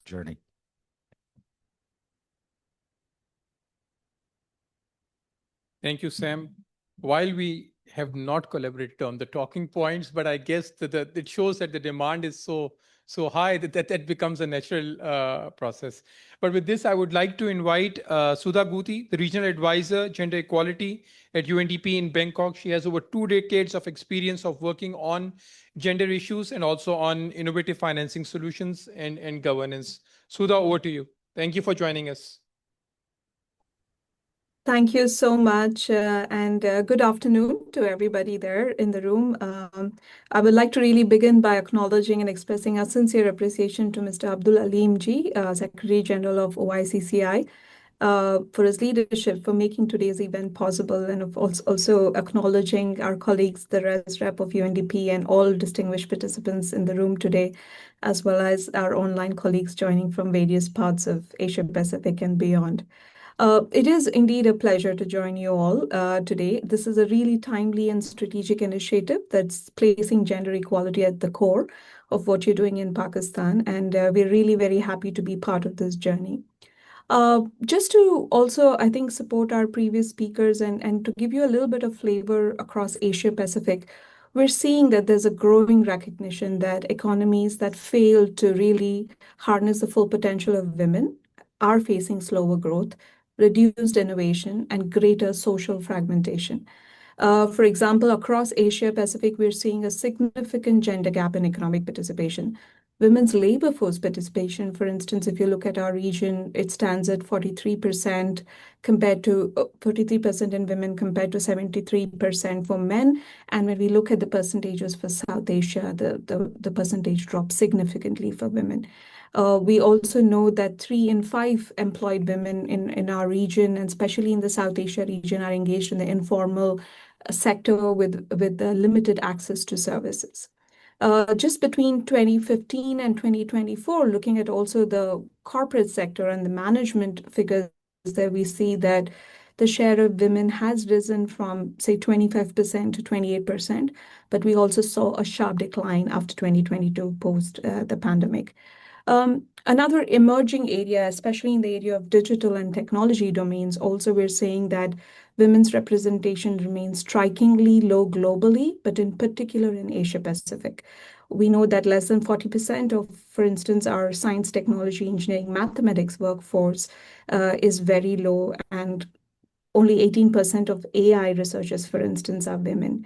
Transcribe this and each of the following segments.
journey. Thank you, Sam. While we have not collaborated on the talking points, but I guess that it shows that the demand is so high that becomes a natural process. But with this, I would like to invite Sudha Guti, the Regional Advisor, Gender Equality at UNDP in Bangkok. She has over 2 decades of experience of working on gender issues and also on innovative financing solutions and governance. Sudha, over to you. Thank you for joining us. Thank you so much, and good afternoon to everybody there in the room. I would like to really begin by acknowledging and expressing our sincere appreciation to Mr. Abdul Aleem Ji, Secretary General of OICCI, for his leadership, for making today's event possible, and of also acknowledging our colleagues, the Res Rep of UNDP, and all distinguished participants in the room today, as well as our online colleagues joining from various parts of Asia Pacific and beyond. It is indeed a pleasure to join you all today. This is a really timely and strategic initiative that's placing gender equality at the core of what you're doing in Pakistan, and we're really very happy to be part of this journey. Just to also, I think, support our previous speakers and to give you a little bit of flavor across Asia Pacific, we're seeing that there's a growing recognition that economies that fail to really harness the full potential of women are facing slower growth, reduced innovation, and greater social fragmentation. For example, across Asia Pacific, we're seeing a significant gender gap in economic participation. Women's labor force participation, for instance, if you look at our region, it stands at 43% compared to 43% in women compared to 73% for men. And when we look at the percentages for South Asia, the percentage drops significantly for women. We also know that 3 in 5 employed women in our region, and especially in the South Asia region, are engaged in the informal sector with limited access to services. Just between 2015 and 2024, looking at also the corporate sector and the management figures, there we see that the share of women has risen from, say, 25% to 28%, but we also saw a sharp decline after 2022 post the pandemic. Another emerging area, especially in the area of digital and technology domains, also we're saying that women's representation remains strikingly low globally, but in particular in Asia Pacific. We know that less than 40% of, for instance, our science, technology, engineering, mathematics workforce is very low, and only 18% of AI researchers, for instance, are women.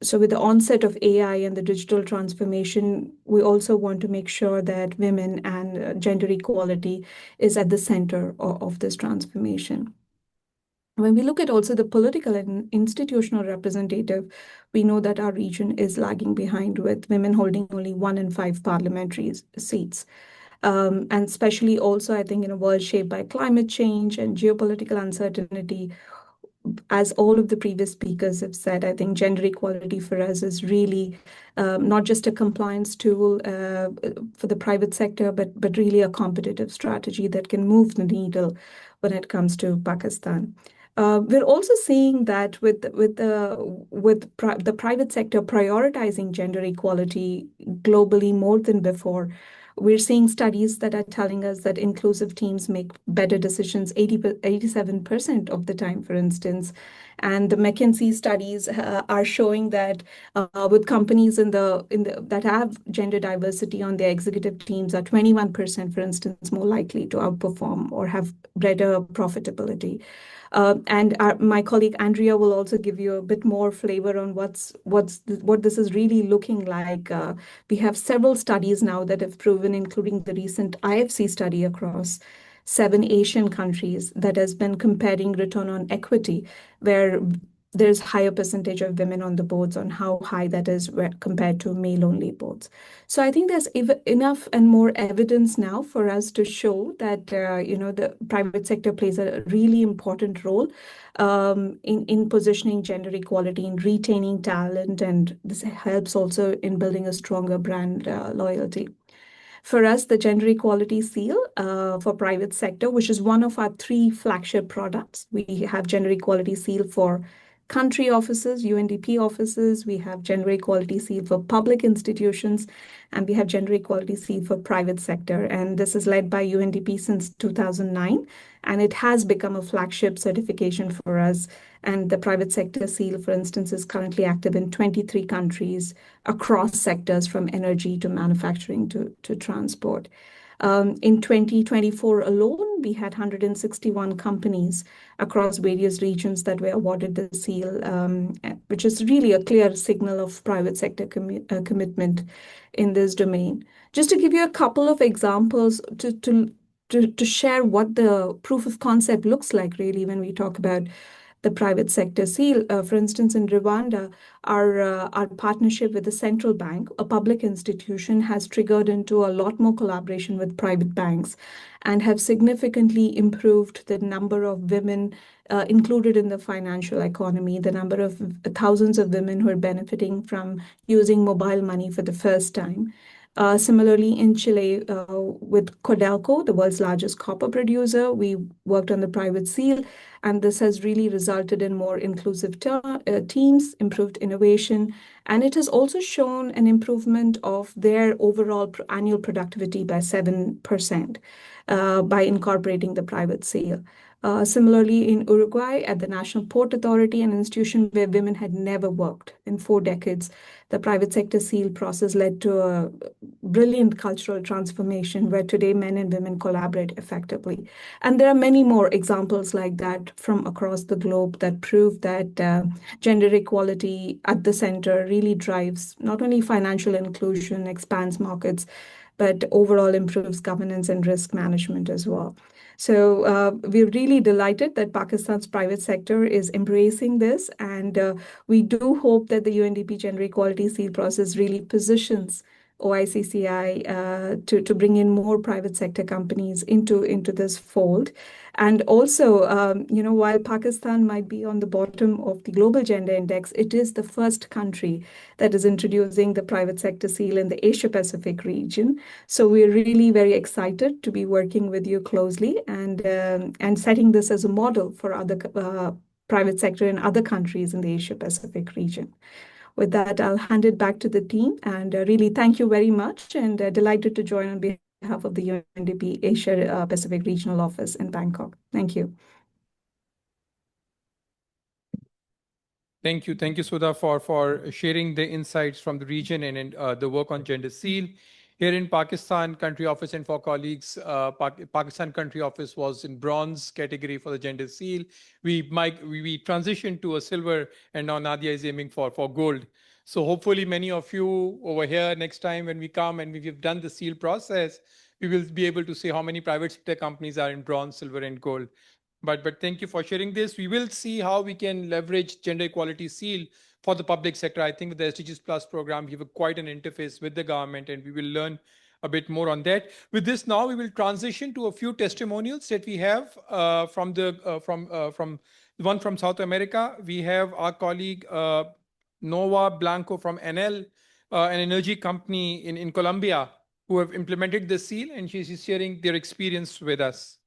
So with the onset of AI and the digital transformation, we also want to make sure that women and gender equality is at the center of this transformation. When we look at also the political and institutional representative, we know that our region is lagging behind, with women holding only 1 in 5 parliamentary seats. And especially also, I think, in a world shaped by climate change and geopolitical uncertainty, as all of the previous speakers have said, I think gender equality for us is really not just a compliance tool for the private sector, but really a competitive strategy that can move the needle when it comes to Pakistan. We're also seeing that with the private sector prioritizing gender equality globally more than before, we're seeing studies that are telling us that inclusive teams make better decisions 87% of the time, for instance. And the McKinsey studies are showing that with companies that have gender diversity on their executive teams are 21%, for instance, more likely to outperform or have better profitability. And my colleague Andrea will also give you a bit more flavor on what this is really looking like. We have several studies now that have proven, including the recent IFC study across 7 Asian countries, that has been comparing return on equity, where there's higher percentage of women on the boards, on how high that is compared to male-only boards. So I think there's enough and more evidence now for us to show that the private sector plays a really important role in positioning gender equality, in retaining talent, and this helps also in building a stronger brand loyalty. For us, the Gender Equality Seal for private sector, which is one of our 3 flagship products. We have Gender Equality Seal for country offices, UNDP offices, we have gender equality seal for public institutions, and we have gender equality seal for private sector. And this is led by UNDP since 2009, and it has become a flagship certification for us. And the private sector seal, for instance, is currently active in 23 countries across sectors from energy to manufacturing to transport. In 2024 alone, we had 161 companies across various regions that were awarded the seal, which is really a clear signal of private sector commitment in this domain. Just to give you a couple of examples to share what the proof of concept looks like, really, when we talk about the private sector seal. For instance, in Rwanda, our partnership with the central bank, a public institution, has triggered into a lot more collaboration with private banks and have significantly improved the number of women included in the financial economy, the number of thousands of women who are benefiting from using mobile money for the first time. Similarly, in Chile, with Codelco, the world's largest copper producer, we worked on the private seal, and this has really resulted in more inclusive teams, improved innovation, and it has also shown an improvement of their overall annual productivity by 7% by incorporating the private seal. Similarly, in Uruguay, at the National Port Authority, an institution where women had never worked in 4 decades, the private sector seal process led to a brilliant cultural transformation where today men and women collaborate effectively. And there are many more examples like that from across the globe that prove that gender equality at the center really drives not only financial inclusion, expands markets, but overall improves governance and risk management as well. So we're really delighted that Pakistan's private sector is embracing this, and we do hope that the UNDP Gender Equality Seal process really positions OICCI to bring in more private sector companies into this fold. And also, while Pakistan might be on the bottom of the Global Gender Index, it is the first country that is introducing the private sector seal in the Asia Pacific region. So we're really very excited to be working with you closely and setting this as a model for other private sector in other countries in the Asia Pacific region. With that, I'll hand it back to the team, and really thank you very much, and delighted to join on behalf of the UNDP Asia Pacific Regional Office in Bangkok. Thank you. Thank you, Sudha, for sharing the insights from the region and the work on gender seal. Here in Pakistan country office, and for colleagues, Pakistan country office was in bronze category for the gender seal. We transitioned to a silver, and now Nadia is aiming for gold. So hopefully many of you over here next time when we come and we've done the seal process, we will be able to say how many private sector companies are in bronze, silver, and gold. But thank you for sharing this. We will see how we can leverage gender equality seal for the public sector. I think with the SDGs Plus program, we have quite an interface with the government, and we will learn a bit more on that. With this, now we will transition to a few testimonials that we have from the one from South America. We have our colleague Nova Blanco from Enel, an energy company in Colombia, who have implemented the seal, and she's sharing their experience with us.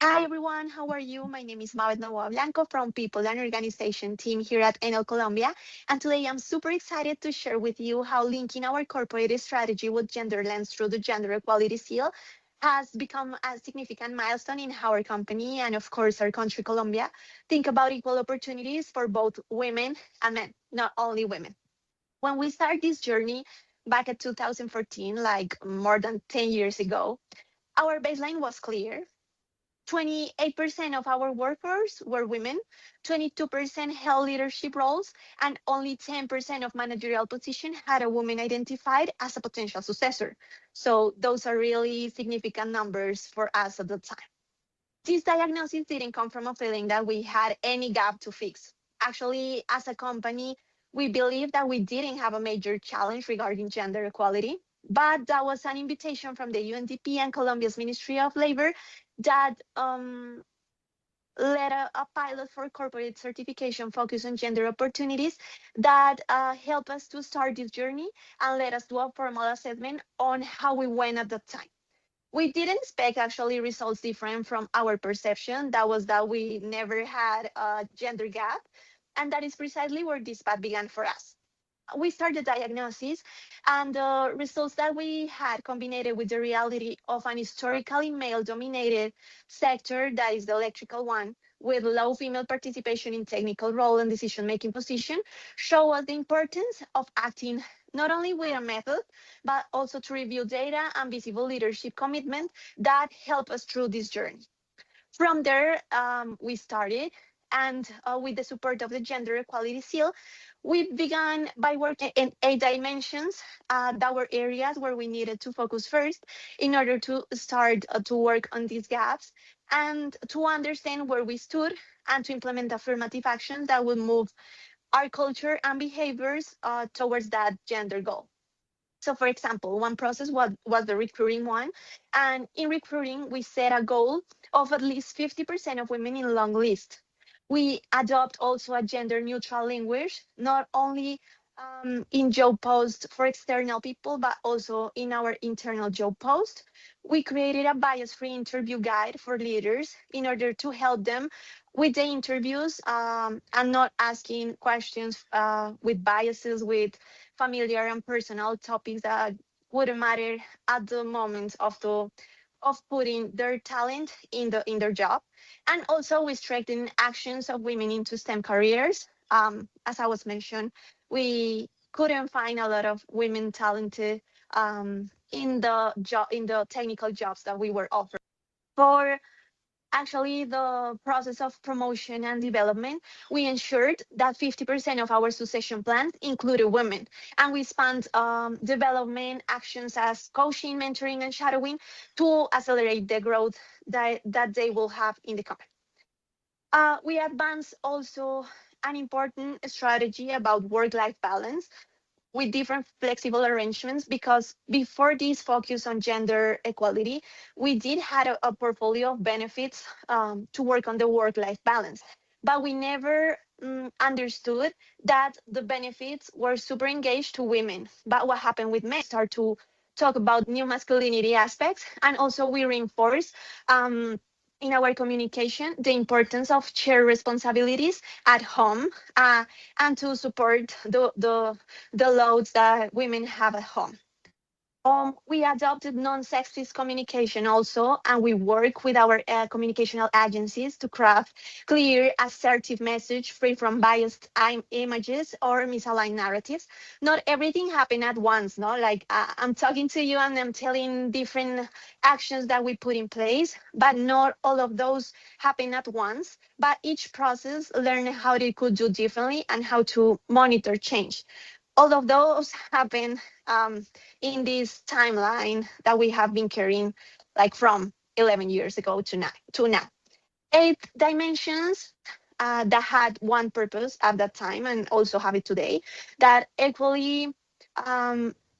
Hi everyone, how are you? My name is Mabel Novoa Blanco from People and Organization team here at Enel Colombia, and today I'm super excited to share with you how linking our corporate strategy with gender lens through the Gender Equality Seal has become a significant milestone in our company and of course our country Colombia. Think about equal opportunities for both women and men, not only women. When we started this journey back at 2014, like more than 10 years ago, our baseline was clear. 28% of our workers were women, 22% held leadership roles, and only 10% of managerial positions had a woman identified as a potential successor. So those are really significant numbers for us at the time. This diagnosis didn't come from a feeling that we had any gap to fix. Actually, as a company, we believe that we didn't have a major challenge regarding gender equality, but that was an invitation from the UNDP and Colombia's Ministry of Labor that led a pilot for corporate certification focused on gender opportunities that helped us to start this journey and let us do a formal assessment on how we went at the time. We didn't expect actually results different from our perception. That was that we never had a gender gap. And that is precisely where this path began for us. We started diagnosis, and the results that we had combined with the reality of an historically male dominated sector, that is the electrical one, with low female participation in technical role and decision making position, show us the importance of acting not only with a method but also to review data and visible leadership commitment that help us through this journey. From there, we started, and with the support of the Gender Equality Seal, we began by working in 8 dimensions that were areas where we needed to focus first in order to start to work on these gaps and to understand where we stood and to implement affirmative actions that would move our culture and behaviors towards that gender goal. So, for example, one process was the recruiting one. And in recruiting, we set a goal of at least 50% of women in long list. We adopt also a gender neutral language, not only in job posts for external people, but also in our internal job post. We created a bias free interview guide for leaders in order to help them with the interviews and not asking questions with biases, with familiar and personal topics that wouldn't matter at the moment of putting their talent in their job. And also we strengthen actions of women into STEM careers. As I was mentioned, we couldn't find a lot of women talented in the job in the technical jobs that we were offering. For actually the process of promotion and development, we ensured that 50% of our succession plans included women. And we spanned development actions as coaching, mentoring, and shadowing to accelerate the growth that they will have in the company. We advanced also an important strategy about work-life balance with different flexible arrangements, because before this focus on gender equality, we did have a portfolio of benefits to work on the work-life balance, but we never understood that the benefits were super engaged to women. But what happened with men? Start to talk about new masculinity aspects, and also we reinforce in our communication the importance of shared responsibilities at home and to support the loads that women have at home. We adopted non-sexist communication also, and we work with our communicational agencies to craft clear, assertive message free from biased images or misaligned narratives. Not everything happened at once, no? Like I'm talking to you and I'm telling different actions that we put in place, but not all of those happen at once. But each process learned how they could do differently and how to monitor change. All of those happen in this timeline that we have been carrying, like from 11 years ago to now. 8 dimensions that had one purpose at that time and also have it today, that equally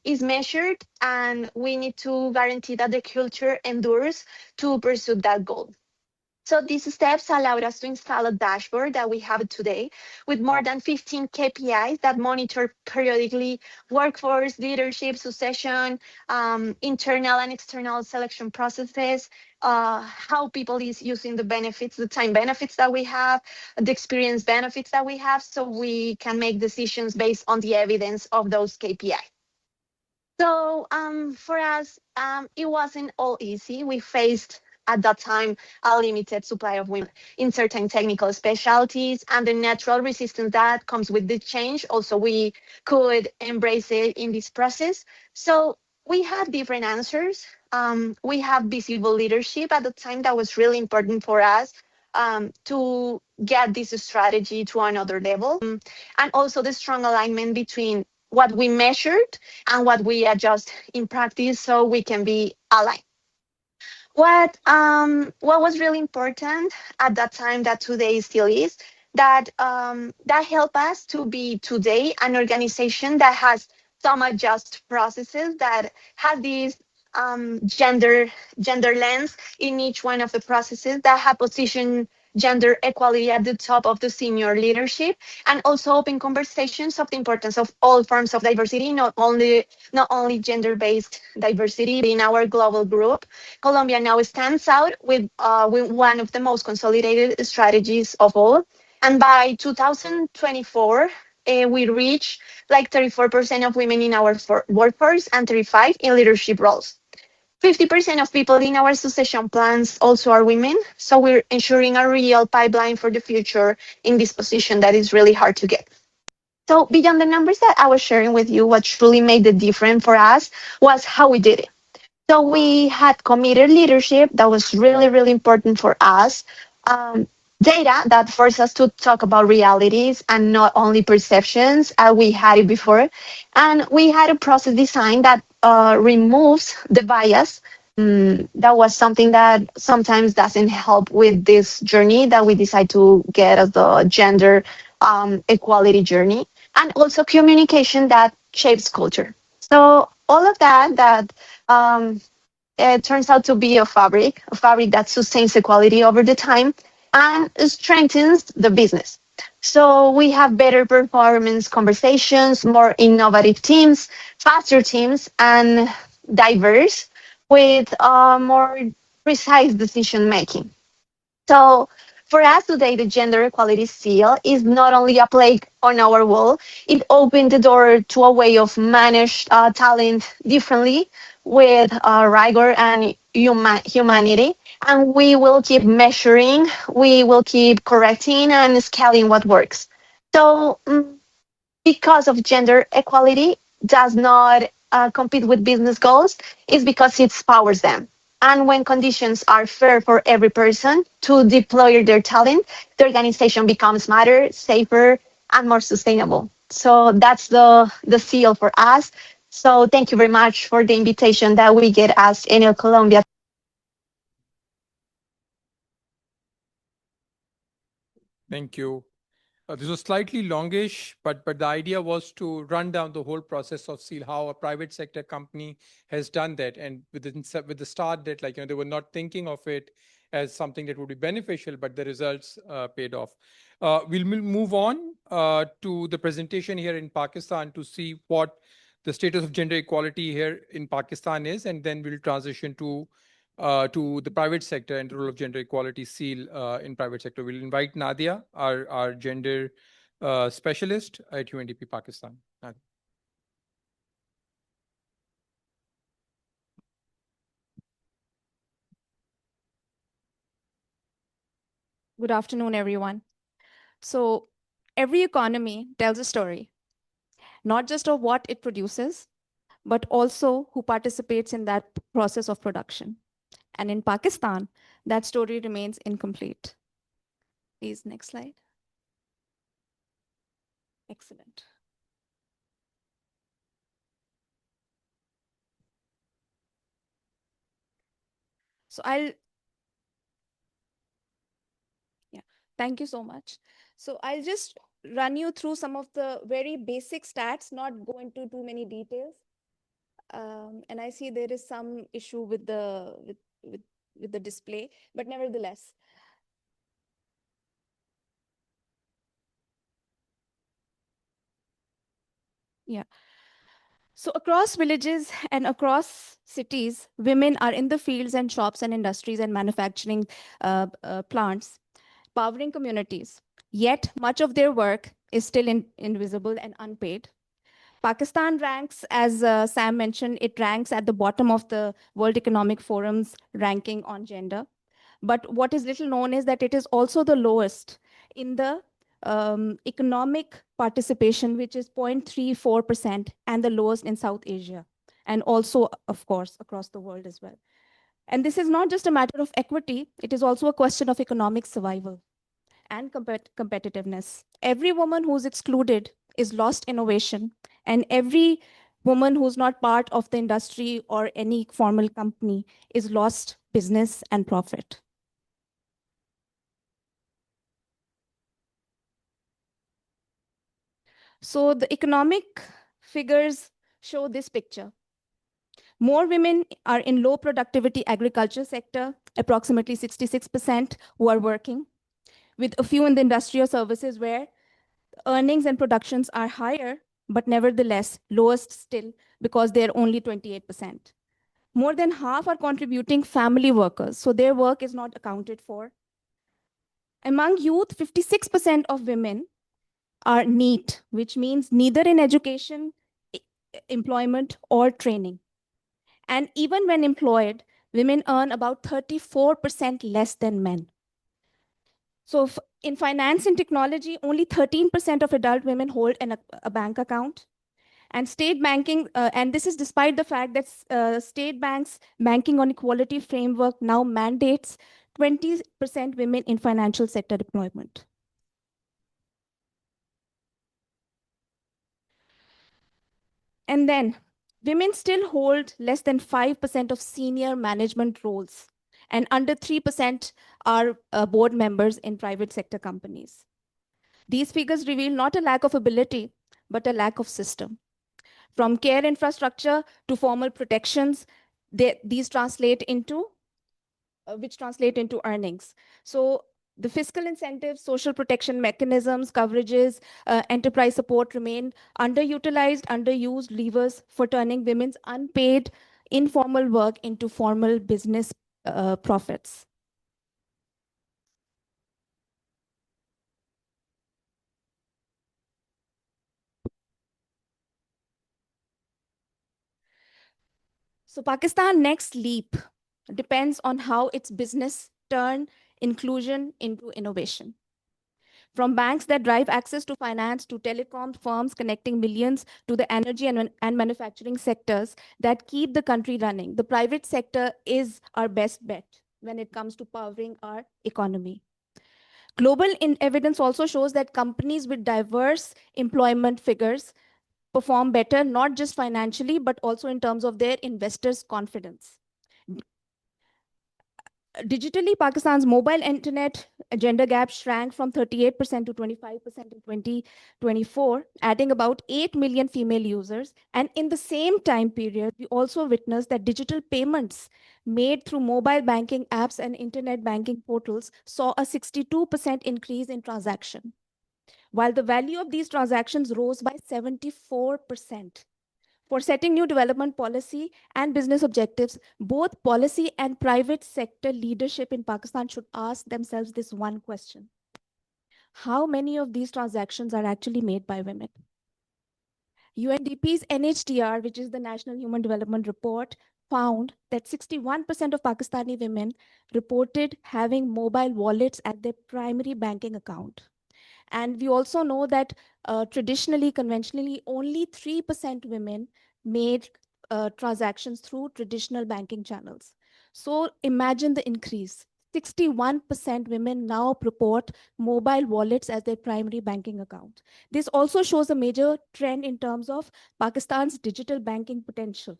is measured, and we need to guarantee that the culture endures to pursue that goal. So these steps allowed us to install a dashboard that we have today with more than 15 KPIs that monitor periodically workforce, leadership, succession, internal and external selection processes, how people is using the benefits, the time benefits that we have, the experience benefits that we have, so we can make decisions based on the evidence of those KPIs. So for us, it wasn't all easy. We faced at that time a limited supply of women in certain technical specialties and the natural resistance that comes with the change. Also, we could embrace it in this process. So we had different answers. We have visible leadership at the time that was really important for us to get this strategy to another level. And also the strong alignment between what we measured and what we adjust in practice so we can be aligned. What was really important at that time that today still is that that helped us to be today an organization that has some adjust processes, that has these gender lens in each one of the processes, that have positioned gender equality at the top of the senior leadership, and also open conversations of the importance of all forms of diversity, not only gender-based diversity. In our global group, Colombia now stands out with one of the most consolidated strategies of all. And by 2024, we reach like 34% of women in our workforce and 35 in leadership roles. 50% of people in our succession plans also are women. So we're ensuring a real pipeline for the future in this position that is really hard to get. So beyond the numbers that I was sharing with you, what truly made the difference for us was how we did it. So we had committed leadership that was really, really important for us. Um, Data that forced us to talk about realities and not only perceptions as we had it before. And we had a process design that removes the bias. That was something that sometimes doesn't help with this journey that we decide to get as the gender equality journey, and also communication that shapes culture. So all of that um, it turns out to be a fabric that sustains equality over the time and strengthens the business. So we have better performance conversations, more innovative teams, faster teams, and diverse with more precise decision making. So for us today, the gender equality seal is not only a plaque on our wall, it opened the door to a way of manage talent differently with rigor and humanity. And we will keep measuring, we will keep correcting and scaling what works. So because of gender equality does not compete with business goals is because it powers them. And when conditions are fair for every person to deploy their talent, the organization becomes smarter, safer, and more sustainable. So that's the seal for us. So thank you very much for the invitation that we get as Enel Colombia. Thank you. This was slightly longish, but the idea was to run down the whole process of SEAL, how a private sector company has done that, and with the start that they were not thinking of it as something that would be beneficial, but the results paid off. We'll move on to the presentation here in Pakistan to see what the status of gender equality here in Pakistan is, and then we'll transition to the private sector and the role of gender equality seal in private sector. We'll invite Nadia, our gender specialist at UNDP Pakistan. Nadia. Good afternoon, everyone. So every economy tells a story, not just of what it produces, but also who participates in that process of production. And in Pakistan, that story remains incomplete. Please, next slide. Excellent. So thank you so much. So I'll just run you through some of the very basic stats, not go into too many details. And I see there is some issue with the display, but nevertheless. Yeah. So across villages and across cities, women are in the fields and shops and industries and manufacturing plants, powering communities. Yet much of their work is still invisible and unpaid. Pakistan ranks, as Sam mentioned, it ranks at the bottom of the World Economic Forum's ranking on gender. But what is little known is that it is also the lowest in the economic participation, which is 0.34%, and the lowest in South Asia, and also, of course, across the world as well. And this is not just a matter of equity, it is also a question of economic survival and competitiveness. Every woman who's excluded is lost innovation, and every woman who's not part of the industry or any formal company is lost business and profit. So the economic figures show this picture. More women are in low productivity agriculture sector, approximately 66% who are working, with a few in the industrial services where earnings and productions are higher, but nevertheless lowest still because they're only 28%. More than half are contributing family workers, so their work is not accounted for. Among youth, 56% of women are NEET, which means neither in education, employment, or training. And even when employed, women earn about 34% less than men. So in finance and technology, only 13% of adult women hold a bank account. And state banking, and this is despite the fact that state banks banking on equality framework now mandates 20% women in financial sector deployment. And then women still hold less than 5% of senior management roles, and under 3% are board members in private sector companies. These figures reveal not a lack of ability, but a lack of system. From care infrastructure to formal protections, these translate into which translate into earnings. So the fiscal incentives, social protection mechanisms, coverages, enterprise support remain underutilized, underused levers for turning women's unpaid informal work into formal business profits. So Pakistan next leap depends on how its business turn inclusion into innovation. From banks that drive access to finance to telecom firms connecting millions to the energy and manufacturing sectors that keep the country running, the private sector is our best bet when it comes to powering our economy. Global evidence also shows that companies with diverse employment figures perform better, not just financially, but also in terms of their investors' confidence. Digitally, Pakistan's mobile internet gender gap shrank from 38% to 25% in 2024, adding about 8 million female users. And in the same time period, we also witnessed that digital payments made through mobile banking apps and internet banking portals saw a 62% increase in transaction, while the value of these transactions rose by 74%. For setting new development policy and business objectives, both policy and private sector leadership in Pakistan should ask themselves this one question: how many of these transactions are actually made by women? UNDP's NHDR, which is the National Human Development Report, found that 61% of Pakistani women reported having mobile wallets at their primary banking account. And we also know that traditionally, conventionally, only 3% women made transactions through traditional banking channels. So imagine the increase. 61% women now purport mobile wallets as their primary banking account. This also shows a major trend in terms of Pakistan's digital banking potential,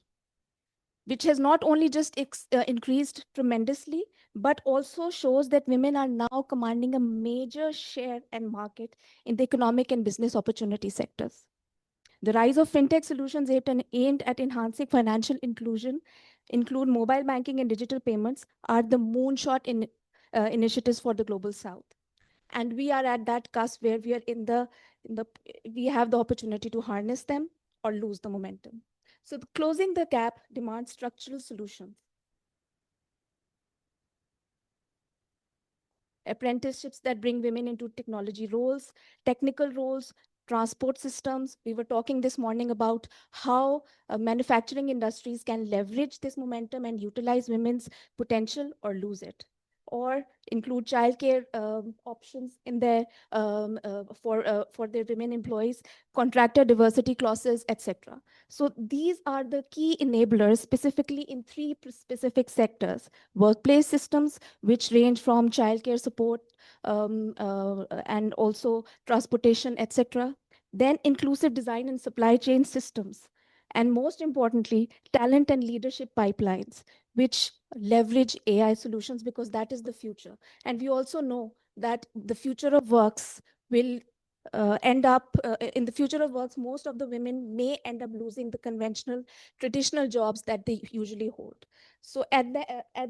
which has not only just increased tremendously, but also shows that women are now commanding a major share and market in the economic and business opportunity sectors. The rise of fintech solutions aimed at enhancing financial inclusion, include mobile banking and digital payments, are the moonshot initiatives for the global south. And we are at that cusp where we are we have the opportunity to harness them or lose the momentum. So closing the gap demands structural solutions. Apprenticeships that bring women into technology roles, technical roles, transport systems. We were talking this morning about how manufacturing industries can leverage this momentum and utilize women's potential or lose it, or include childcare options in their for their women employees, contractor diversity clauses, etc. So these are the key enablers, specifically in three specific sectors: workplace systems, which range from childcare support and also transportation, etc. Then inclusive design and supply chain systems, and most importantly, talent and leadership pipelines, which leverage AI solutions, because that is the future. And we also know that the future of works will end up, in the future of works, most of the women may end up losing the conventional, traditional jobs that they usually hold. So at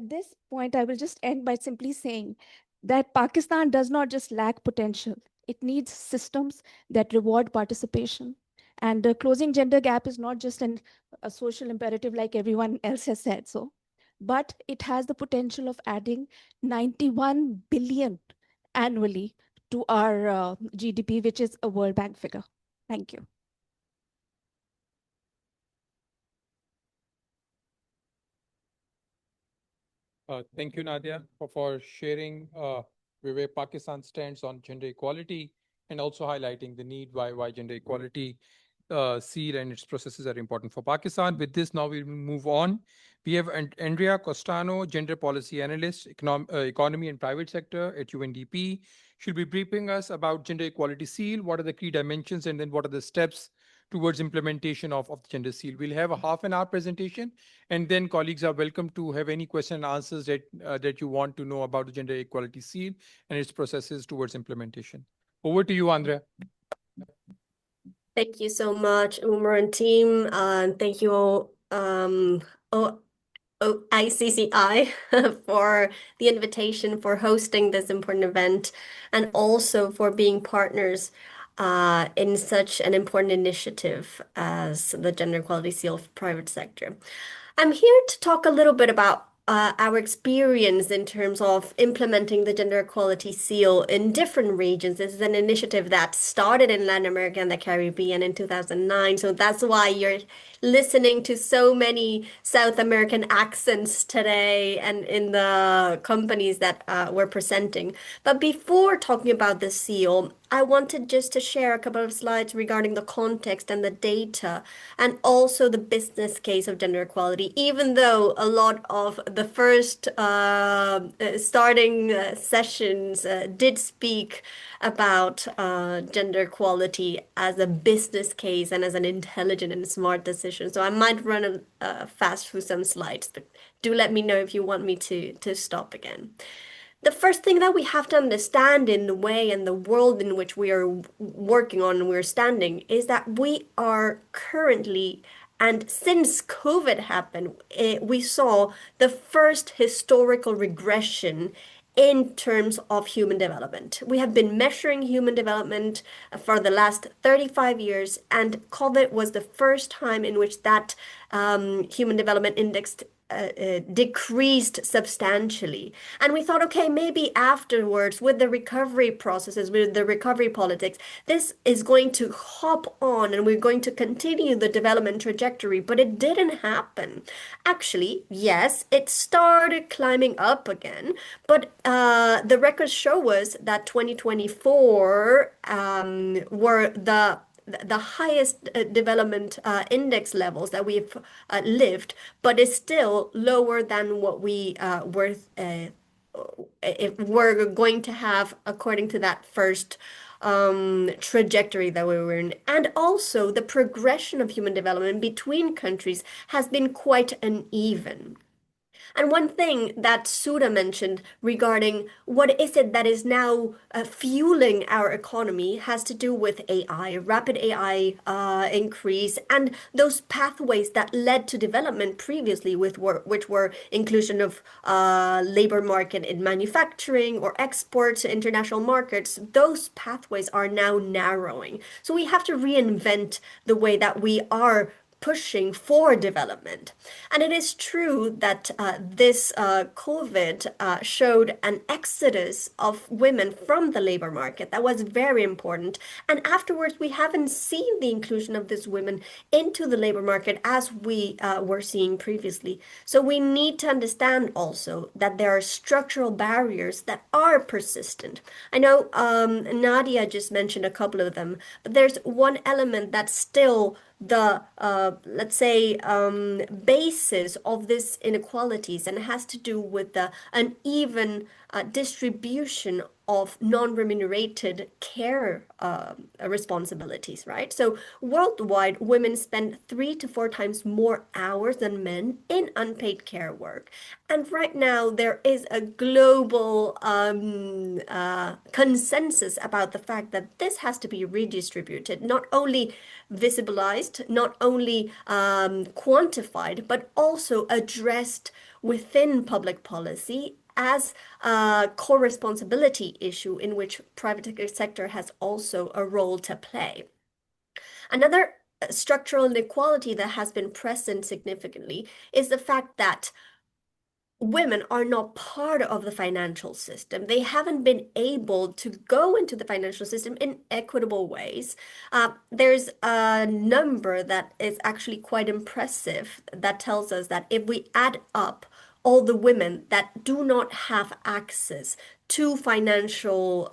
this point, I will just end by simply saying that Pakistan does not just lack potential, it needs systems that reward participation. And closing gender gap is not just a social imperative like everyone else has said so, but it has the potential of adding 91 billion annually to our GDP, which is a World Bank figure. Thank you. Thank you, Nadia, for sharing where Pakistan stands on gender equality and also highlighting the need why gender equality seal and its processes are important for Pakistan. With this, now we will move on. We have Andrea Costano, Gender Policy Analyst, Economy and Private Sector at UNDP. She'll be briefing us about gender equality seal, what are the key dimensions, and then what are the steps towards implementation of the gender seal. We'll have a half an hour presentation, and then colleagues are welcome to have any question and answers that you want to know about the gender equality seal and its processes towards implementation. Over to you, Andrea. Thank you so much, Umar and team. Thank you all, OICCI for the invitation, for hosting this important event, and also for being partners in such an important initiative as the Gender Equality Seal for Private Sector. I'm here to talk a little bit about our experience in terms of implementing the Gender Equality Seal in different regions. This is an initiative that started in Latin America and the Caribbean in 2009. So that's why you're listening to so many South American accents today and in the companies that we're presenting. But before talking about the seal, I wanted just to share a couple of slides regarding the context and the data and also the business case of gender equality, even though a lot of the first starting sessions did speak about gender equality as a business case and as an intelligent and smart decision. So I might run fast through some slides, but do let me know if you want me to stop again. The first thing that we have to understand in the way and the world in which we are working on and we're standing is that we are currently, and since COVID happened, we saw the first historical regression in terms of human development. We have been measuring human development for the last 35 years, and COVID was the first time in which that human development index decreased substantially. And we thought, okay, maybe afterwards, with the recovery processes, with the recovery politics, this is going to hop on and we're going to continue the development trajectory. But it didn't happen. Actually, yes, it started climbing up again. But the records show us that 2024 were the highest development index levels that we've lived, but is still lower than what we were if we're going to have according to that first trajectory that we were in. And also the progression of human development between countries has been quite uneven. And one thing that Sudha mentioned regarding what is it that is now fueling our economy has to do with AI, rapid AI increase, and those pathways that led to development previously, which were inclusion of labor market in manufacturing or export to international markets. Those pathways are now narrowing. So we have to reinvent the way that we are pushing for development. And it is true that this COVID showed an exodus of women from the labor market. That was very important. And afterwards, we haven't seen the inclusion of these women into the labor market as we were seeing previously. So we need to understand also that there are structural barriers that are persistent. I know Nadia just mentioned a couple of them, but there's one element that's still the let's say basis of this inequalities, and it has to do with the uneven distribution of non-remunerated care responsibilities, right? So worldwide, women spend 3 to 4 times more hours than men in unpaid care work. And right now, there is a global consensus about the fact that this has to be redistributed, not only visibilized, not only quantified, but also addressed within public policy as a co-responsibility issue in which private sector has also a role to play. Another structural inequality that has been present significantly is the fact that women are not part of the financial system. They haven't been able to go into the financial system in equitable ways. There's a number that is actually quite impressive that tells us that if we add up all the women that do not have access to financial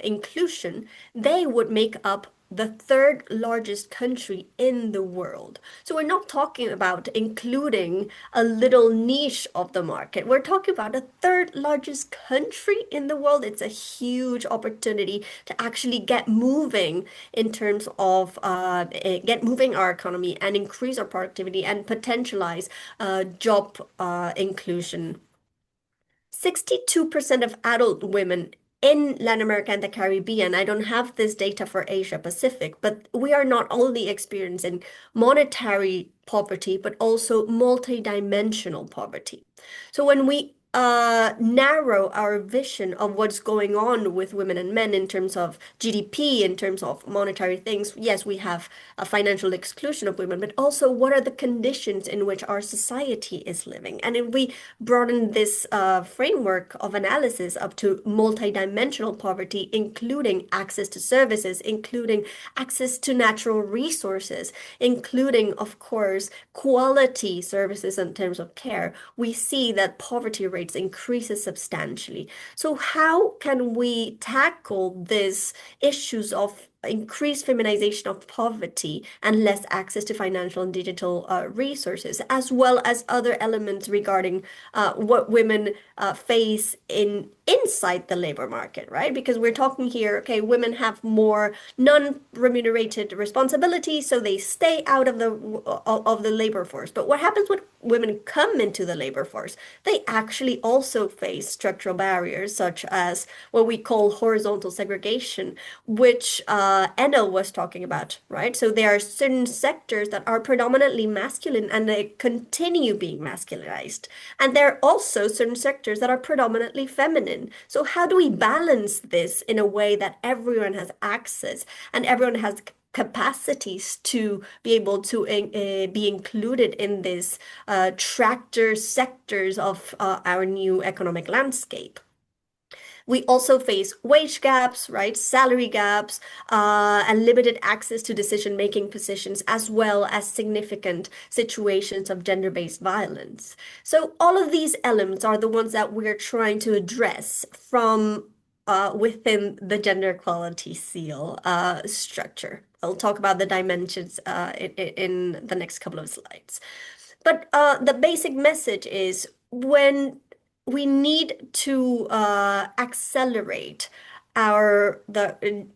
inclusion, they would make up the third largest country in the world. So we're not talking about including a little niche of the market. We're talking about the third largest country in the world. It's a huge opportunity to actually get moving in terms of get moving our economy and increase our productivity and potentialize job inclusion. 62% of adult women in Latin America and the Caribbean, I don't have this data for Asia Pacific, but we are not only experiencing monetary poverty, but also multidimensional poverty. So when we narrow our vision of what's going on with women and men in terms of GDP, in terms of monetary things, yes, we have a financial exclusion of women, but also what are the conditions in which our society is living? And if we broaden this framework of analysis up to multidimensional poverty, including access to services, including access to natural resources, including, of course, quality services in terms of care, we see that poverty rates increases substantially. So how can we tackle these issues of increased feminization of poverty and less access to financial and digital resources, as well as other elements regarding what women face inside the labor market, right? Because we're talking here, okay, women have more non-remunerated responsibilities, so they stay out of the labor force. But what happens when women come into the labor force? They actually also face structural barriers, such as what we call horizontal segregation, which Enel was talking about, right? So there are certain sectors that are predominantly masculine and they continue being masculinized. And there are also certain sectors that are predominantly feminine. So how do we balance this in a way that everyone has access and everyone has capacities to be able to be included in this tractor sectors of our new economic landscape? We also face wage gaps, right? Salary gaps, and limited access to decision-making positions, as well as significant situations of gender-based violence. So all of these elements are the ones that we're trying to address from within the gender equality seal structure. I'll talk about the dimensions in the next couple of slides. But the basic message is when we need to accelerate the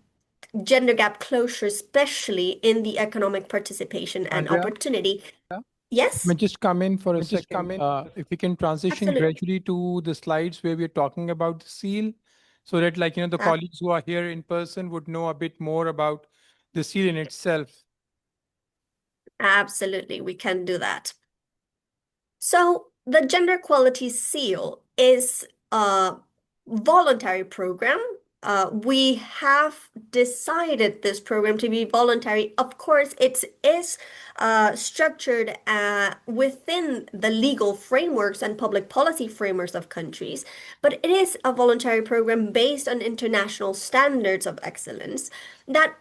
gender gap closure, especially in the economic participation and Andrea? opportunity. Yeah. Yes? May just come in for a second. If we can transition Absolutely. gradually to the slides where we're talking about the seal, so that the colleagues who are here in person would know a bit more about the seal in itself. Absolutely, we can do that. So the gender equality seal is a voluntary program. We have decided this program to be voluntary. Of course, it is structured within the legal frameworks and public policy frameworks of countries, but it is a voluntary program based on international standards of excellence that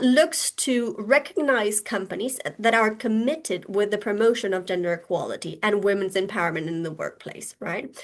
looks to recognize companies that are committed with the promotion of gender equality and women's empowerment in the workplace, right?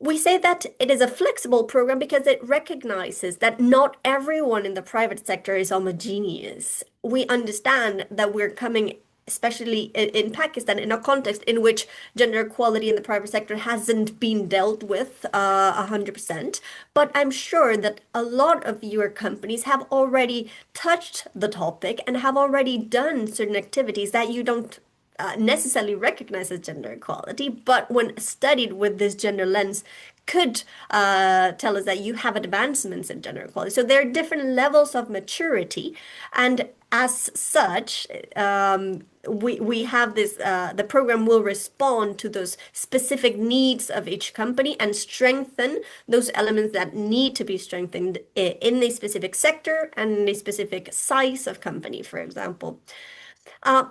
We say that it is a flexible program because it recognizes that not everyone in the private sector is homogeneous. We understand that we're coming, especially in Pakistan, in a context in which gender equality in the private sector hasn't been dealt with 100%. But I'm sure that a lot of your companies have already touched the topic and have already done certain activities that you don't necessarily recognize as gender equality, but when studied with this gender lens, could tell us that you have advancements in gender equality. So there are different levels of maturity, and as such, we have this. The program will respond to those specific needs of each company and strengthen those elements that need to be strengthened in a specific sector and in a specific size of company, for example.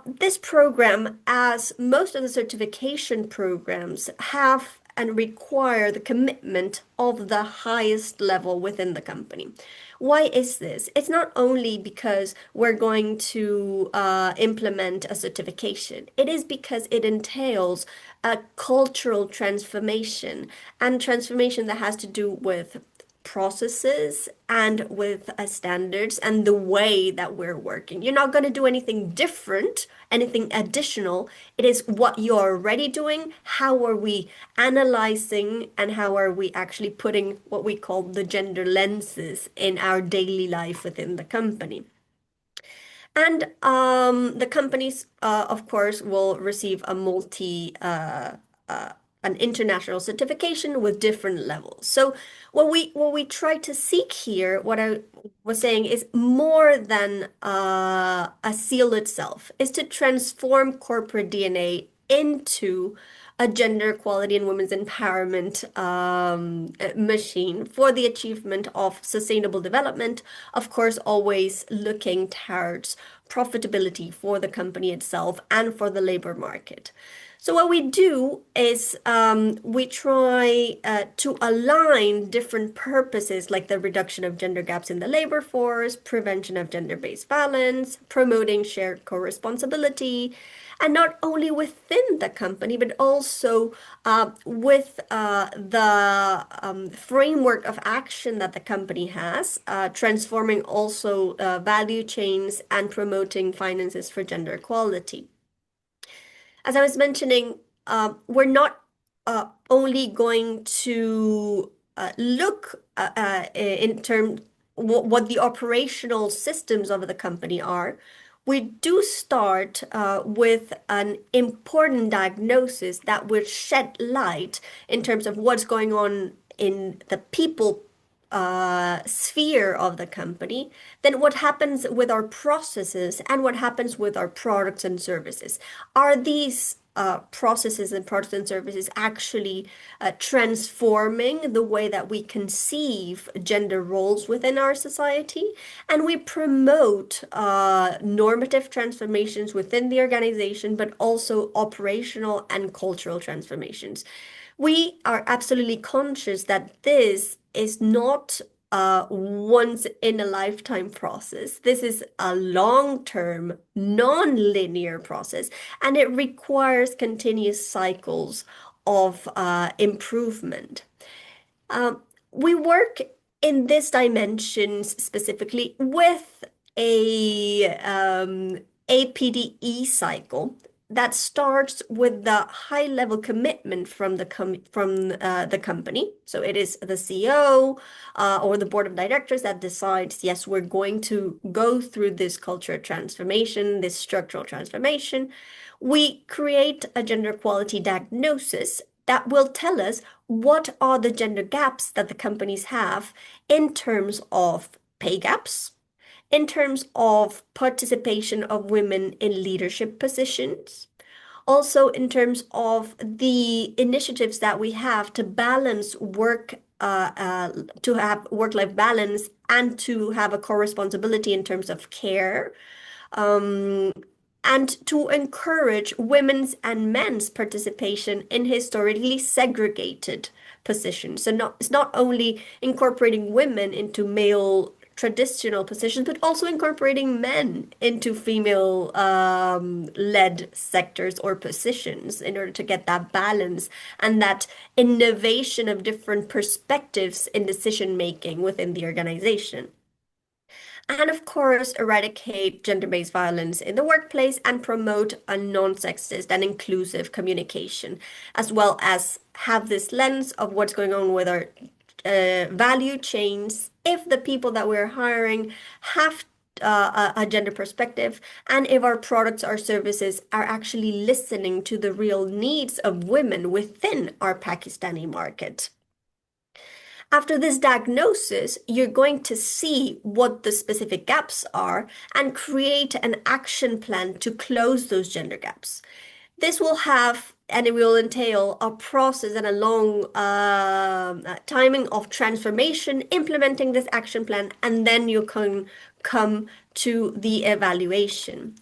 This program, as most of the certification programs, have and require the commitment of the highest level within the company. Why is this? It's not only because we're going to implement a certification. It is because it entails a cultural transformation, and transformation that has to do with processes and with standards and the way that we're working. You're not going to do anything different, anything additional. It is what you're already doing. How are we analyzing, and how are we actually putting what we call the gender lenses in our daily life within the company? And the companies, of course, will receive a an international certification with different levels. So what we try to seek here, what I was saying, is more than a seal itself, is to transform corporate DNA into a gender equality and women's empowerment machine for the achievement of sustainable development, of course, always looking towards profitability for the company itself and for the labor market. So what we do is we try to align different purposes, like the reduction of gender gaps in the labor force, prevention of gender-based violence, promoting shared co-responsibility, and not only within the company, but also with the framework of action that the company has, transforming also value chains and promoting finances for gender equality. As I was mentioning, we're not only going to look in terms what the operational systems of the company are. We do start with an important diagnosis that will shed light in terms of what's going on in the people sphere of the company, then what happens with our processes and what happens with our products and services. Are these processes and products and services actually transforming the way that we conceive gender roles within our society? And we promote normative transformations within the organization, but also operational and cultural transformations. We are absolutely conscious that this is not a once in a lifetime process. This is a long-term, non-linear process, and it requires continuous cycles of improvement. We work in this dimensions specifically with a APDE cycle that starts with the high level commitment from the company. So it is the CEO or the board of directors that decides, yes, we're going to go through this culture transformation, this structural transformation. We create a gender equality diagnosis that will tell us what are the gender gaps that the companies have in terms of pay gaps, in terms of participation of women in leadership positions, also in terms of the initiatives that we have to balance work, to have work-life balance and to have a co-responsibility in terms of care, and to encourage women's and men's participation in historically segregated positions. So it's not only incorporating women into male traditional positions, but also incorporating men into female led sectors or positions in order to get that balance and that innovation of different perspectives in decision making within the organization. And of course, eradicate gender-based violence in the workplace and promote a non-sexist and inclusive communication, as well as have this lens of what's going on with our value chains, if the people that we're hiring have a gender perspective, and if our products or services are actually listening to the real needs of women within our Pakistani market. After this diagnosis, you're going to see what the specific gaps are and create an action plan to close those gender gaps. This will have, and it will entail a process and a long timing of transformation, implementing this action plan, and then you can come to the evaluation.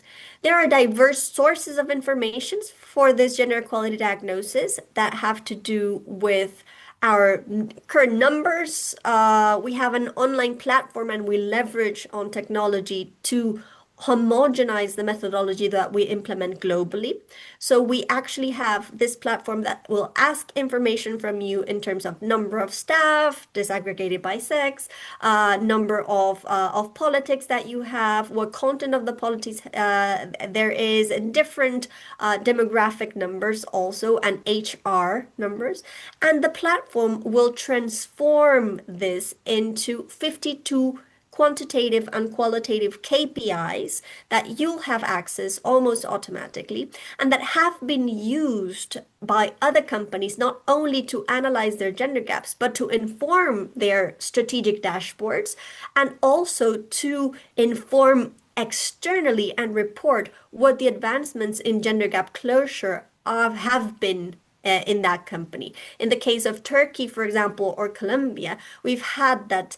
There are diverse sources of information for this gender equality diagnosis that have to do with our current numbers. We have an online platform and we leverage on technology to homogenize the methodology that we implement globally. So we actually have this platform that will ask information from you in terms of number of staff, disaggregated by sex, number of politics that you have, what content of the politics there is, and different demographic numbers also, and HR numbers. And the platform will transform this into 52 quantitative and qualitative KPIs that you'll have access almost automatically and that have been used by other companies not only to analyze their gender gaps, but to inform their strategic dashboards and also to inform externally and report what the advancements in gender gap closure have been in that company. In the case of Turkey, for example, or Colombia, we've had that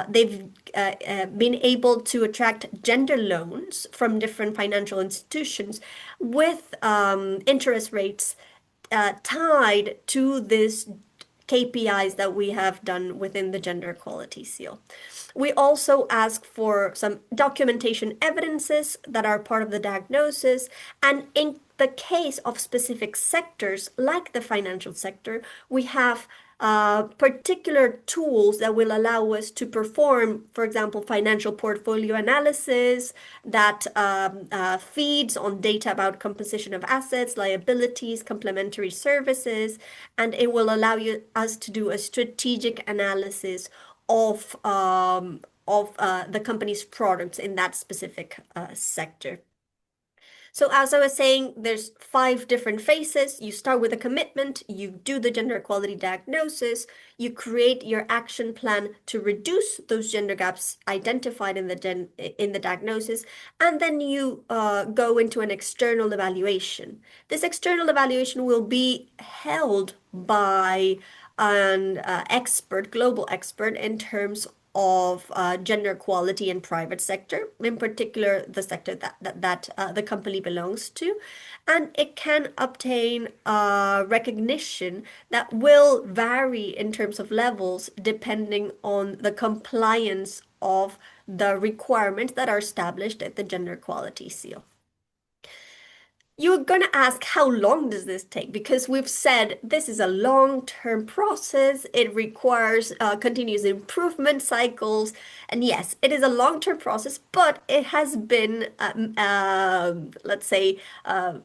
they've been able to attract gender loans from different financial institutions with interest rates tied to this KPIs that we have done within the gender equality seal. We also ask for some documentation evidences that are part of the diagnosis, and in the case of specific sectors like the financial sector, we have particular tools that will allow us to perform, for example, financial portfolio analysis that feeds on data about composition of assets, liabilities, complementary services, and it will allow us to do a strategic analysis of the company's products in that specific sector. So as I was saying, there's 5 different phases. You start with a commitment, you do the gender equality diagnosis, you create your action plan to reduce those gender gaps identified in the diagnosis, and then you go into an external evaluation. This external evaluation will be held by an expert, global expert in terms of gender equality in private sector, in particular the sector that the company belongs to, and it can obtain recognition that will vary in terms of levels depending on the compliance of the requirements that are established at the gender equality seal. You're going to ask, how long does this take? Because we've said this is a long-term process. It requires continuous improvement cycles. And yes, it is a long-term process, but it has been, let's say,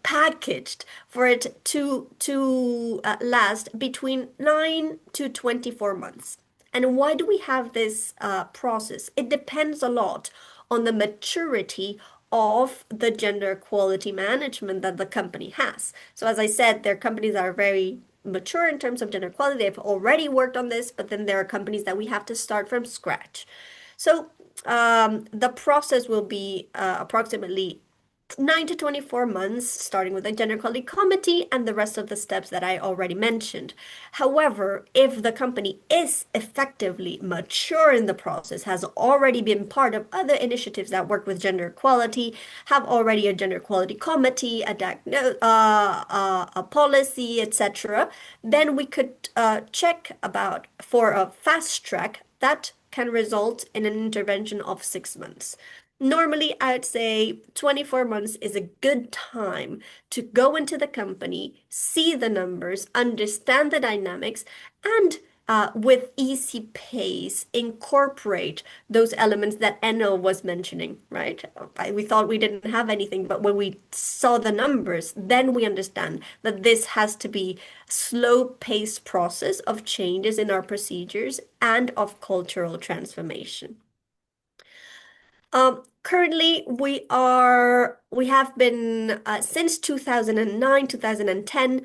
packaged for it to last between 9 to 24 months. And why do we have this process? It depends a lot on the maturity of the gender equality management that the company has. So as I said, their companies are very mature in terms of gender equality. They've already worked on this, but then there are companies that we have to start from scratch. So the process will be approximately 9 to 24 months, starting with the gender equality committee and the rest of the steps that I already mentioned. However, if the company is effectively mature in the process, has already been part of other initiatives that work with gender equality, have already a gender equality committee, a policy, etc., then we could check about for a fast track that can result in an intervention of 6 months. Normally, I'd say 24 months is a good time to go into the company, see the numbers, understand the dynamics, and with easy pace, incorporate those elements that Enno was mentioning, right? We thought we didn't have anything, but when we saw the numbers, then we understand that this has to be a slow-paced process of changes in our procedures and of cultural transformation. Currently, we have been since 2009, 2010,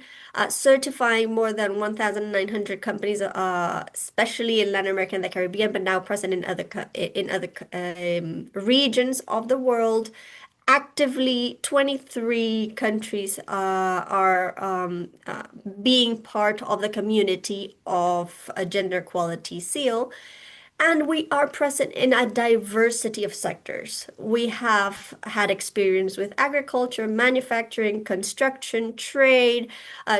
certifying more than 1,900 companies, especially in Latin America and the Caribbean, but now present in other regions of the world. actively 23 countries are being part of the community of a gender equality seal. And we are present in a diversity of sectors. We have had experience with agriculture, manufacturing, construction, trade,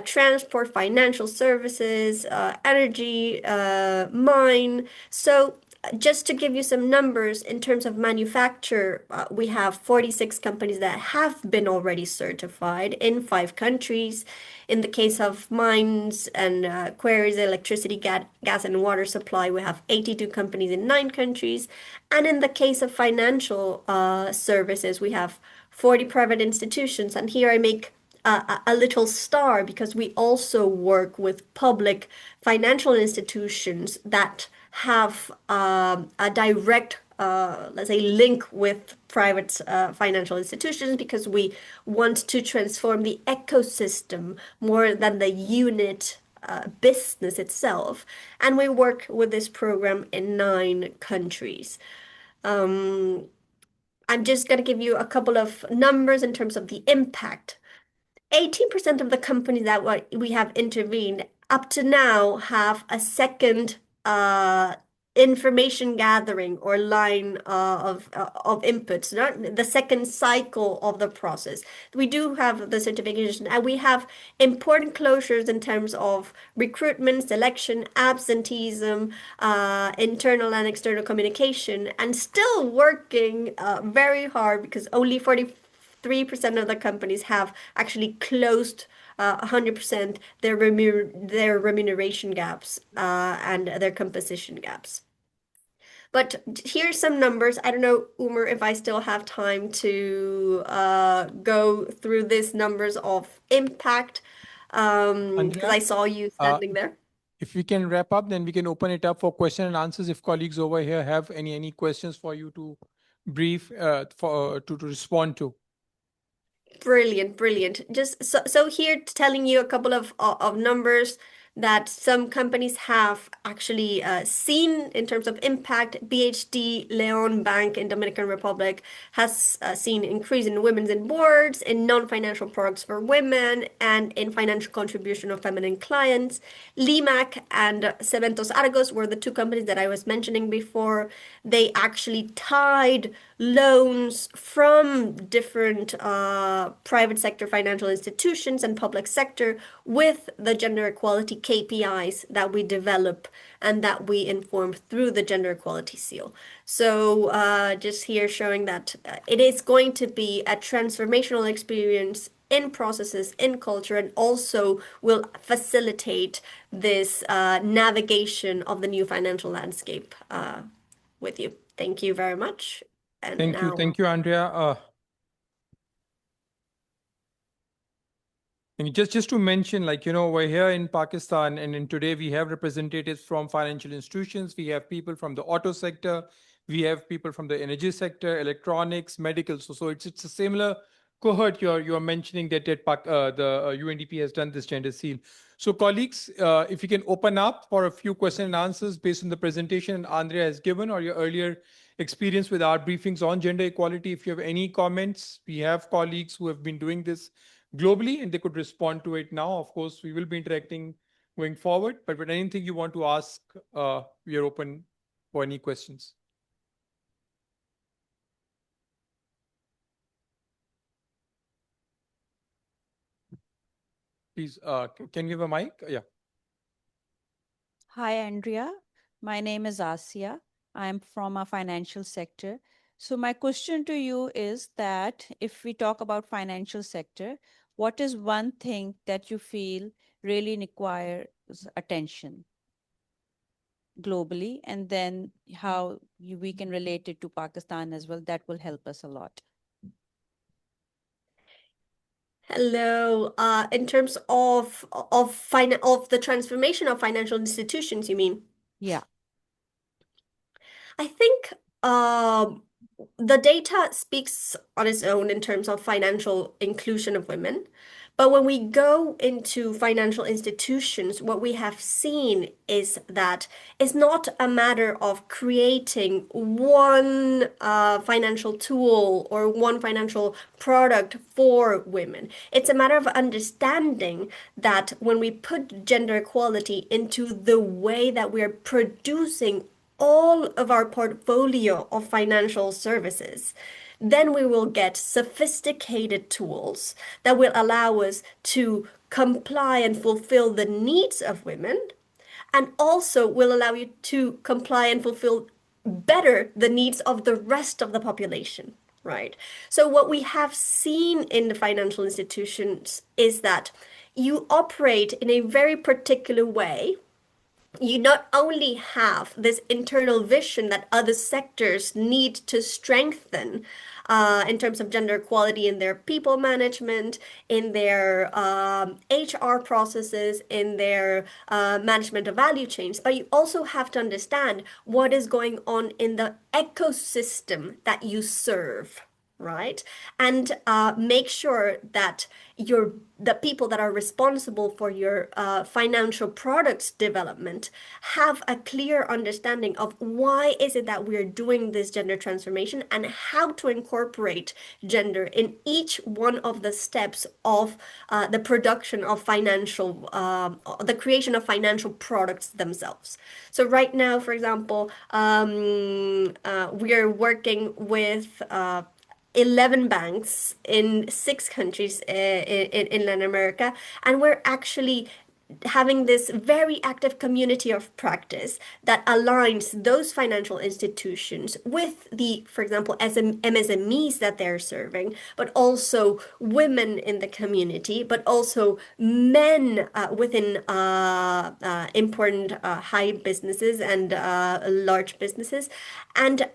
transport, financial services, energy, mine. So just to give you some numbers in terms of manufacture, we have 46 companies that have been already certified in 5 countries. In the case of mines and quarries, electricity, gas, and water supply, we have 82 companies in 9 countries. And in the case of financial services, we have 40 private institutions. And here I make a little star because we also work with public financial institutions that have a direct let's say, link with private financial institutions because we want to transform the ecosystem more than the unit business itself. And we work with this program in 9 countries. I'm just going to give you a couple of numbers in terms of the impact. 18% of the companies that we have intervened up to now have a second information gathering or line of inputs, not the second cycle of the process. We do have the certification, and we have important closures in terms of recruitment, selection, absenteeism, internal and external communication, and still working very hard because only 43% of the companies have actually closed 100% their remuneration gaps and their composition gaps. But here's some numbers. I don't know, Umar, if I still have time to go through these numbers of impact, because Andrea, I saw you standing there. if we can wrap up, then we can open it up for question and answers. If colleagues over here have any questions for you to brief to respond to. Brilliant, brilliant. Just so here telling you a couple of numbers that some companies have actually seen in terms of impact. BHD Leon Bank in Dominican Republic has seen increase in women's in boards, in non-financial products for women, and in financial contribution of feminine clients. Limac and Cementos Argos were the 2 companies that I was mentioning before. They actually tied loans from different private sector financial institutions and public sector with the gender equality KPIs that we develop and that we inform through the gender equality seal. So just here showing that it is going to be a transformational experience in processes, in culture, and also will facilitate this navigation of the new financial landscape with you. Thank you very much. And Thank you, Andrea. And just to mention, like, we're here in Pakistan, and in today we have representatives from financial institutions. We have people from the auto sector. We have people from the energy sector, electronics, medical. So it's a similar cohort you're mentioning that the UNDP has done this gender seal. So colleagues, if you can open up for a few questions and answers based on the presentation Andrea has given or your earlier experience with our briefings on gender equality. If you have any comments, we have colleagues who have been doing this globally and they could respond to it now. Of course, we will be interacting going forward, but with anything you want to ask, we are open for any questions. Please, can you have a mic? Yeah. Hi, Andrea. My name is Asia. I'm from a financial sector. So my question to you is that if we talk about financial sector, what is one thing that you feel really requires attention globally, and then how we can relate it to Pakistan as well? That will help us a lot. Hello. In terms of the transformation of financial institutions, you mean? Yeah. I think the data speaks on its own in terms of financial inclusion of women. But when we go into financial institutions, what we have seen is that it's not a matter of creating one financial tool or one financial product for women. It's a matter of understanding that when we put gender equality into the way that we're producing all of our portfolio of financial services, then we will get sophisticated tools that will allow us to comply and fulfill the needs of women, and also will allow you to comply and fulfill better the needs of the rest of the population, right? So what we have seen in the financial institutions is that you operate in a very particular way. You not only have this internal vision that other sectors need to strengthen in terms of gender equality in their people management, in their HR processes, in their management of value chains, but you also have to understand what is going on in the ecosystem that you serve, right? And make sure that the people that are responsible for your financial products development have a clear understanding of why is it that we're doing this gender transformation and how to incorporate gender in each one of the steps of the production of the creation of financial products themselves. So right now, for example, we are working with 11 banks in 6 countries in Latin America, and we're actually having this very active community of practice that aligns those financial institutions with the, for example, MSMEs that they're serving, but also women in the community, but also men within important high businesses and large businesses, and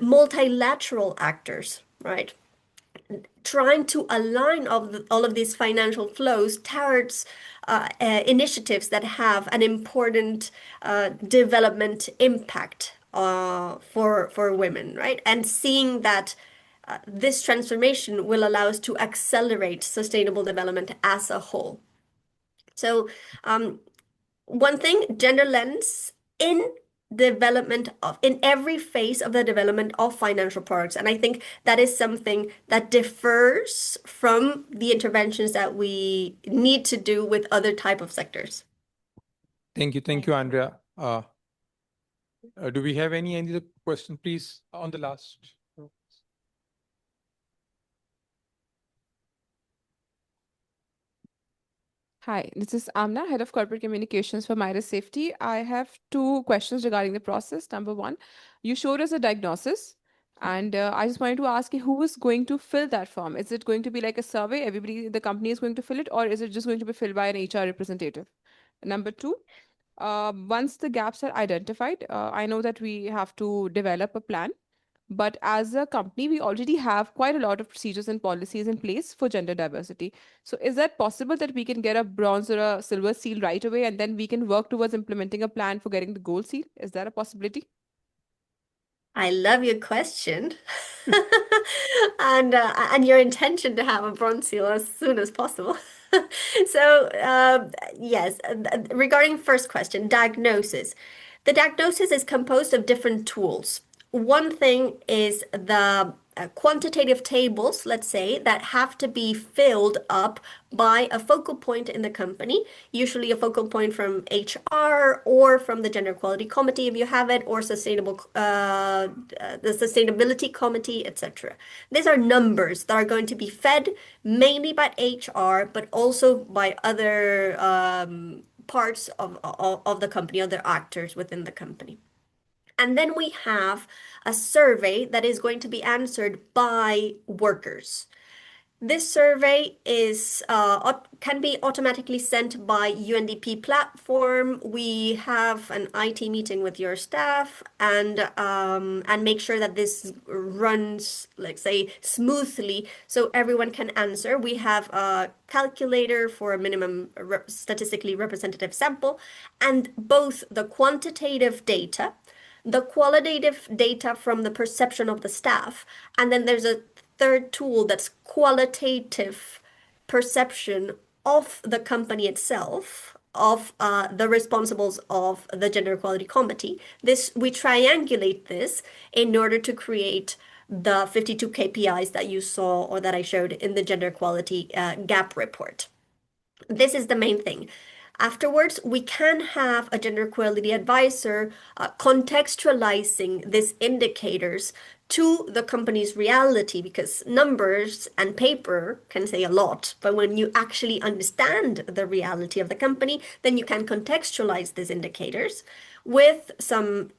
multilateral actors, right? Trying to align all of these financial flows towards initiatives that have an important development impact for women, right? And seeing that this transformation will allow us to accelerate sustainable development as a whole. So one thing, gender lens in every phase of the development of financial products. And I think that is something that differs from the interventions that we need to do with other type of sectors. Thank you, Andrea. Do we have any other question, please, on the last? Hi, this is Amna, Head of Corporate Communications for Myris Safety. I have 2 questions regarding the process. Number 1, you showed us a diagnosis, and I just wanted to ask you who is going to fill that form? Is it going to be like a survey? Everybody, the company is going to fill it, or is it just going to be filled by an HR representative? Number 2, once the gaps are identified, I know that we have to develop a plan. But as a company, we already have quite a lot of procedures and policies in place for gender diversity. So is that possible that we can get a bronze or a silver seal right away, and then we can work towards implementing a plan for getting the gold seal? Is that a possibility? I love your question and your intention to have a bronze seal as soon as possible. So yes, regarding first question, diagnosis. The diagnosis is composed of different tools. One thing is the quantitative tables, let's say, that have to be filled up by a focal point in the company, usually a focal point from HR or from the Gender Equality Committee if you have it, or the Sustainability Committee, etc. These are numbers that are going to be fed mainly by HR, but also by other parts of the company, other actors within the company. And then we have a survey that is going to be answered by workers. This survey can be automatically sent by UNDP platform. We have an IT meeting with your staff and make sure that this runs, let's say, smoothly so everyone can answer. We have a calculator for a minimum statistically representative sample, and both the quantitative data, the qualitative data from the perception of the staff, and then there's a third tool that's qualitative perception of the company itself, of the responsibles of the Gender Equality Committee. We triangulate this in order to create the 52 KPIs that you saw or that I showed in the Gender Equality Gap Report. This is the main thing. Afterwards, we can have a gender equality advisor contextualizing these indicators to the company's reality, because numbers and paper can say a lot, but when you actually understand the reality of the company, then you can contextualize these indicators with some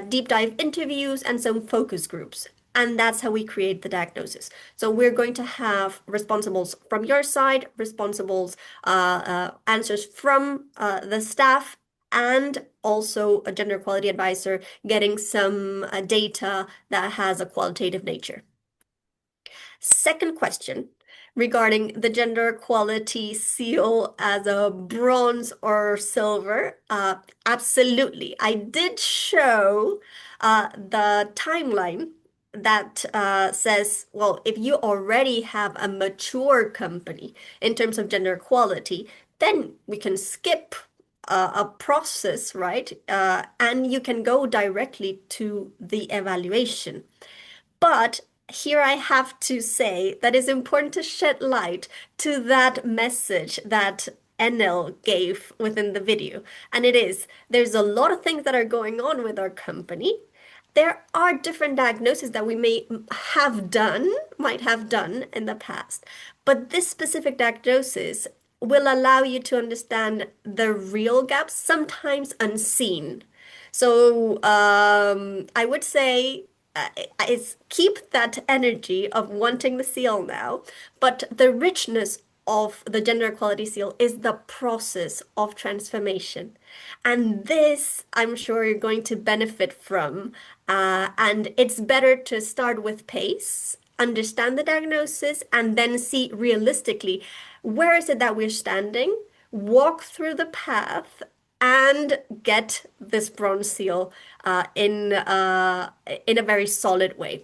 deep dive interviews and some focus groups. And that's how we create the diagnosis. So we're going to have responsibles from your side, responsibles, answers from the staff, and also a gender equality advisor getting some data that has a qualitative nature. Second question regarding the gender equality seal as a bronze or silver. Absolutely. I did show the timeline that says, well, if you already have a mature company in terms of gender equality, then we can skip a process, right? And you can go directly to the evaluation. But here I have to say that it's important to shed light to that message that Enel gave within the video. And it is, there's a lot of things that are going on with our company. There are different diagnoses that we might have done in the past. But this specific diagnosis will allow you to understand the real gaps, sometimes unseen. So I would say is keep that energy of wanting the seal now, but the richness of the gender equality seal is the process of transformation. And this, I'm sure you're going to benefit from. And it's better to start with pace, understand the diagnosis, and then see realistically where is it that we're standing, walk through the path, and get this bronze seal in a very solid way.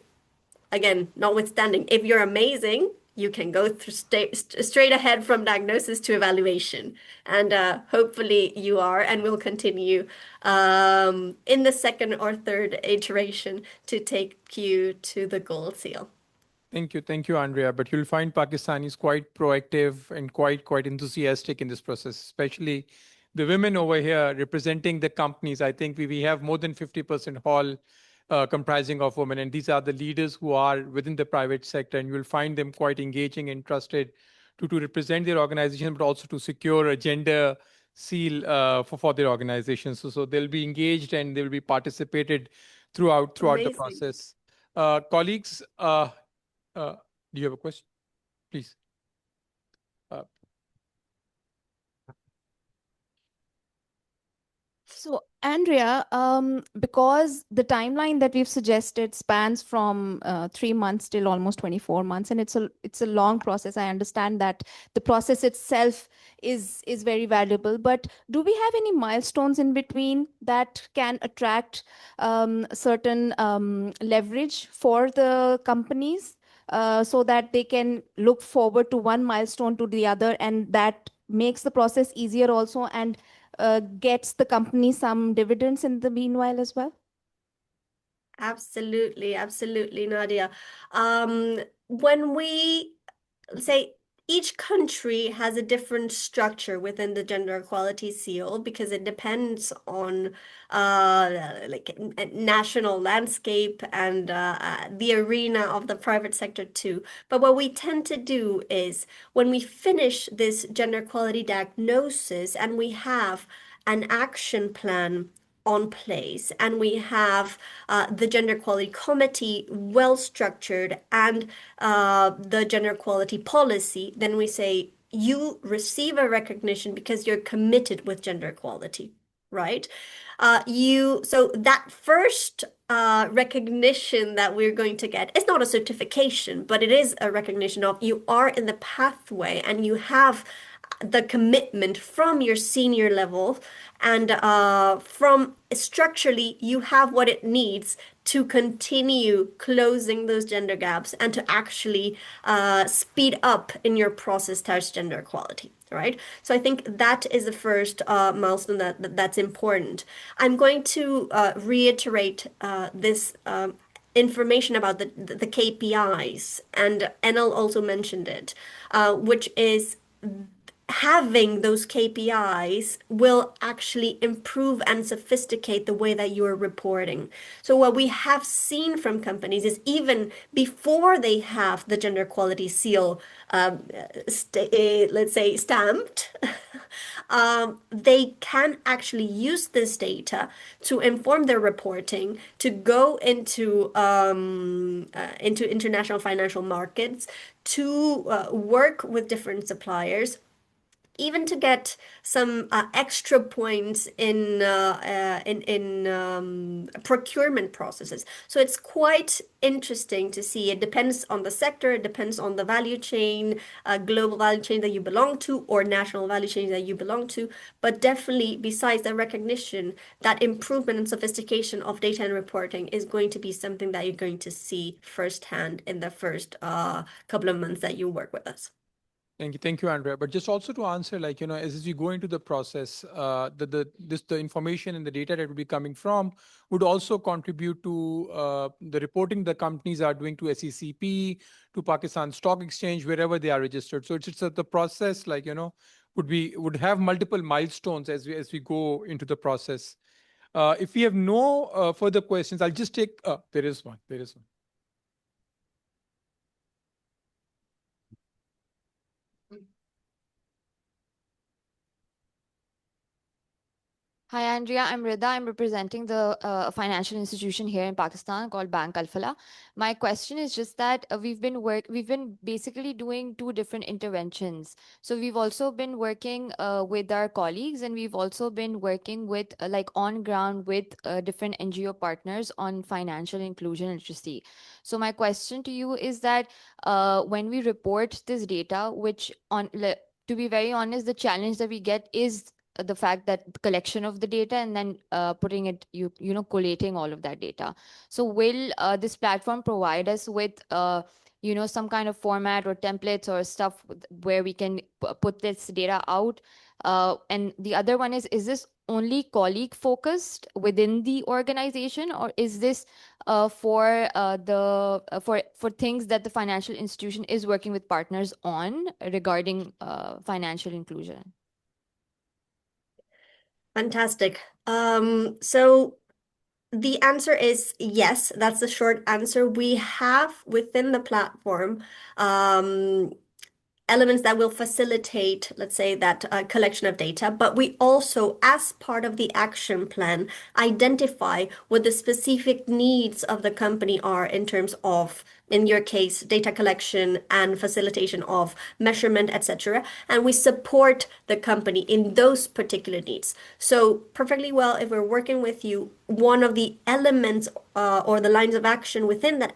Again, notwithstanding, if you're amazing, you can go through straight ahead from diagnosis to evaluation. And hopefully you are, and will continue in the second or third iteration to take you to the gold seal. Thank you, Andrea. But you'll find Pakistanis quite proactive and quite enthusiastic in this process, especially the women over here representing the companies. I think we have more than 50% hall comprising of women, and these are the leaders who are within the private sector, and you'll find them quite engaging and trusted to represent their organization, but also to secure a gender seal for their organization. So they'll be engaged and they'll be participated throughout Amazing. the process. Colleagues, do you have a question? Please. So, Andrea, because the timeline that we've suggested spans from 3 months till almost 24 months, and it's a long process. I understand that the process itself is very valuable, but do we have any milestones in between that can attract certain leverage for the companies so that they can look forward to one milestone to the other, and that makes the process easier also, and gets the company some dividends in the meanwhile as well? Absolutely, absolutely, Nadia. When we say each country has a different structure within the gender equality seal, because it depends on like national landscape and the arena of the private sector too. But what we tend to do is when we finish this gender equality diagnosis and we have an action plan on place, and we have the gender equality committee well structured, and the gender equality policy, then we say you receive a recognition because you're committed with gender equality, right? So that first recognition that we're going to get is not a certification, but it is a recognition of you are in the pathway and you have the commitment from your senior level, and from structurally, you have what it needs to continue closing those gender gaps and to actually speed up in your process towards gender equality. Right. So I think that is the first milestone that's important. I'm going to reiterate this information about the KPIs, and Enel also mentioned it, which is having those KPIs will actually improve and sophisticate the way that you are reporting. So what we have seen from companies is even before they have the gender equality seal, let's say stamped, they can actually use this data to inform their reporting, to go into international financial markets, to work with different suppliers, even to get some extra points in procurement processes. So it's quite interesting to see. It depends on the sector, it depends on the value chain, global value chain that you belong to, or national value chain that you belong to. But definitely, besides the recognition, that improvement and sophistication of data and reporting is going to be something that you're going to see firsthand in the first couple of months that you work with us. Thank you, Andrea. But just also to answer, like, as we go into the process, the information and the data that will be coming from would also contribute to the reporting the companies are doing to SECP, to Pakistan Stock Exchange, wherever they are registered. So it's the process, like, would have multiple milestones as we go into the process. If we have no further questions, I'll just take. There is one. Hi, Andrea. I'm Rida. I'm representing the financial institution here in Pakistan called Bank Al-Falah. My question is just that we've been basically doing two different interventions. So we've also been working with our colleagues, and we've also been working with like on ground with different NGO partners on financial inclusion literacy. So my question to you is that when we report this data, which to be very honest, the challenge that we get is the fact that the collection of the data and then putting it, collating all of that data. So will this platform provide us with, some kind of format or templates or stuff where we can put this data out? And the other one is this only colleague focused within the organization, or is this for things that the financial institution is working with partners on regarding financial inclusion? Fantastic. So the answer is yes. That's the short answer. We have within the platform elements that will facilitate, let's say, that collection of data, but we also, as part of the action plan, identify what the specific needs of the company are in terms of, in your case, data collection and facilitation of measurement, etc. And we support the company in those particular needs. So perfectly well, if we're working with you, one of the elements or the lines of action within that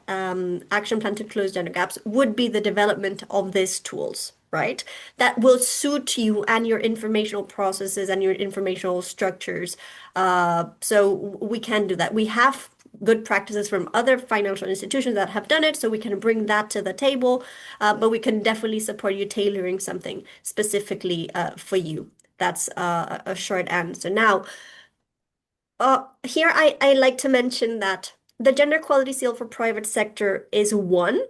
action plan to close gender gaps would be the development of these tools, right? That will suit you and your informational processes and your informational structures. So we can do that. We have good practices from other financial institutions that have done it, so we can bring that to the table, but we can definitely support you tailoring something specifically for you. That's a short answer. Now, here I like to mention that the gender equality seal for private sector is one,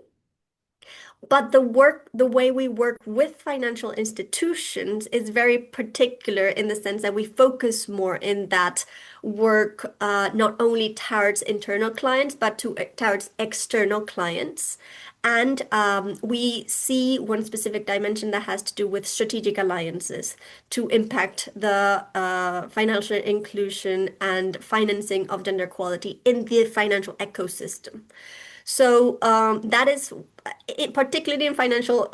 but the way we work with financial institutions is very particular in the sense that we focus more in that work not only towards internal clients, but towards external clients. And we see one specific dimension that has to do with strategic alliances to impact the financial inclusion and financing of gender equality in the financial ecosystem. So that is, particularly in financial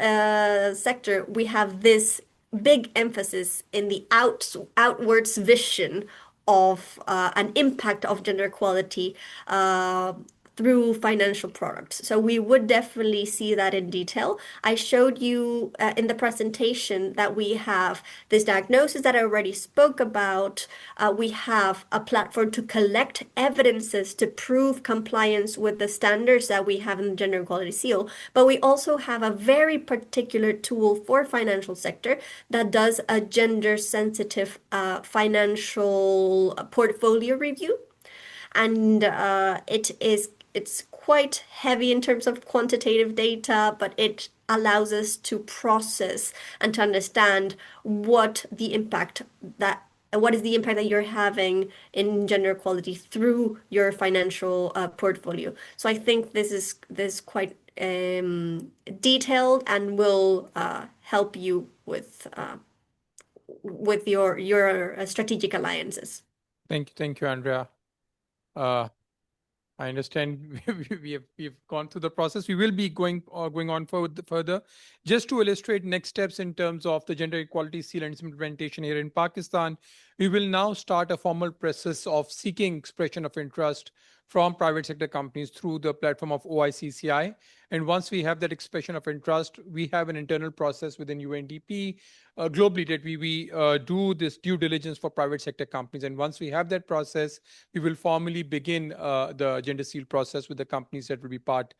sector, we have this big emphasis in the outwards vision of an impact of gender equality through financial products. So we would definitely see that in detail. I showed you in the presentation that we have this diagnosis that I already spoke about. We have a platform to collect evidences to prove compliance with the standards that we have in the Gender Equality Seal, but we also have a very particular tool for financial sector that does a gender sensitive financial portfolio review. And it's quite heavy in terms of quantitative data, but it allows us to process and to understand what is the impact that you're having in gender equality through your financial portfolio. So I think this is quite detailed and will help you with your strategic alliances. Thank you, Andrea. I understand we've gone through the process. We will be going on further. Just to illustrate next steps in terms of the gender equality seal and its implementation here in Pakistan, we will now start a formal process of seeking expression of interest from private sector companies through the platform of OICCI. And once we have that expression of interest, we have an internal process within UNDP globally that we do this due diligence for private sector companies. And once we have that process, we will formally begin the gender seal process with the companies that will be part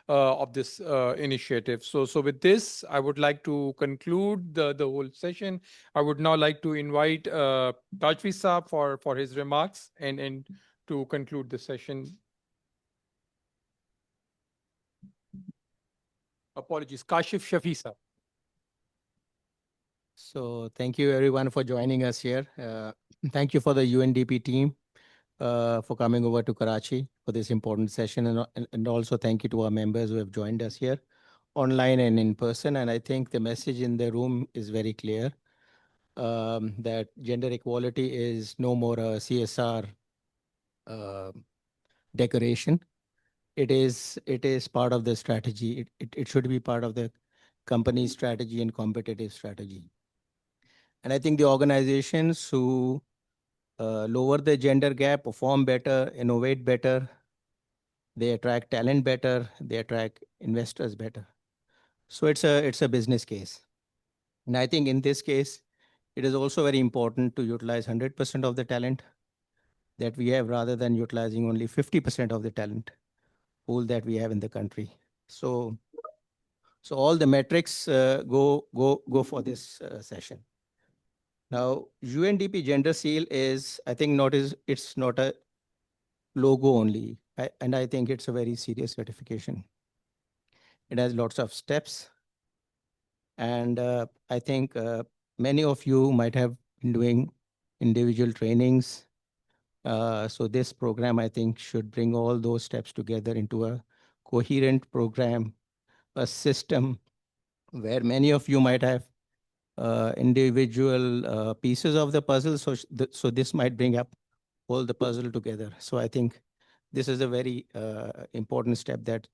of this initiative. So with this, I would like to conclude the whole session. I would now like to invite Tajvi Saab for his remarks and to conclude the session. Apologies, Kashif Shafi Saab. So thank you everyone for joining us here. Thank you for the UNDP team for coming over to Karachi for this important session. And also thank you to our members who have joined us here online and in person. And I think the message in the room is very clear that gender equality is no more a CSR decoration. It is part of the strategy. It should be part of the company's strategy and competitive strategy. And I think the organizations who lower the gender gap, perform better, innovate better, they attract talent better, they attract investors better. So it's a business case. And I think in this case, it is also very important to utilize 100% of the talent that we have rather than utilizing only 50% of the talent pool that we have in the country. So all the metrics go for this session. Now, UNDP Gender Seal is, I think, it's not a logo only, and I think it's a very serious certification. It has lots of steps, and I think many of you might have been doing individual trainings. So this program, I think, should bring all those steps together into a coherent program, a system where many of you might have individual pieces of the puzzle. So this might bring up all the puzzle together. So I think this is a very important step, that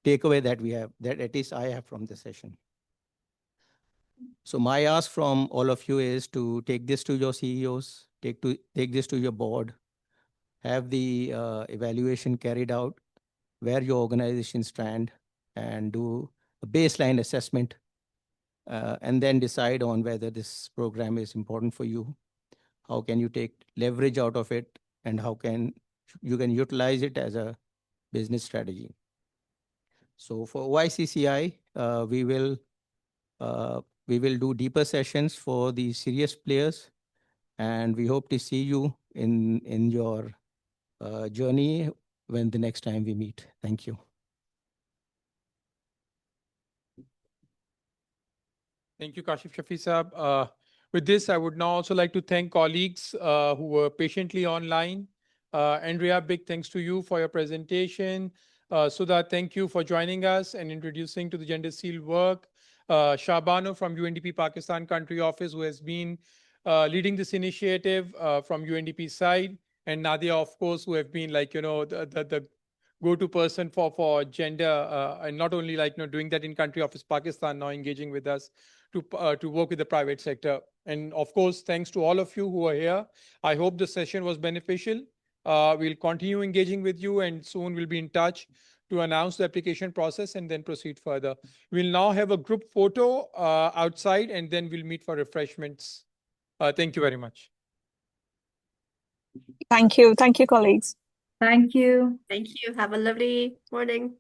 takeaway that we have, that at least I have from the session. So my ask from all of you is to take this to your CEOs, take this to your board, have the evaluation carried out where your organization stand, and do a baseline assessment, and then decide on whether this program is important for you. How can you take leverage out of it, and how can you utilize it as a business strategy. So for OICCI, we will do deeper sessions for the serious players, and we hope to see you in your journey when the next time we meet. Thank you. Thank you, Kashif Shafi Saab. With this, I would now also like to thank colleagues who were patiently online. Andrea, big thanks to you for your presentation. Sudha, thank you for joining us and introducing to the Gender Seal work. Shabano from UNDP Pakistan Country Office, who has been leading this initiative from UNDP side. And Nadia, of course, who have been like, the go-to person for gender, and not only like, doing that in Country Office Pakistan, now engaging with us to work with the private sector. And of course, thanks to all of you who are here. I hope the session was beneficial. We'll continue engaging with you, and soon we'll be in touch to announce the application process and then proceed further. We'll now have a group photo outside, and then we'll meet for refreshments. Thank you very much. Thank you. Thank you, colleagues. Thank you. Thank you. Have a lovely morning.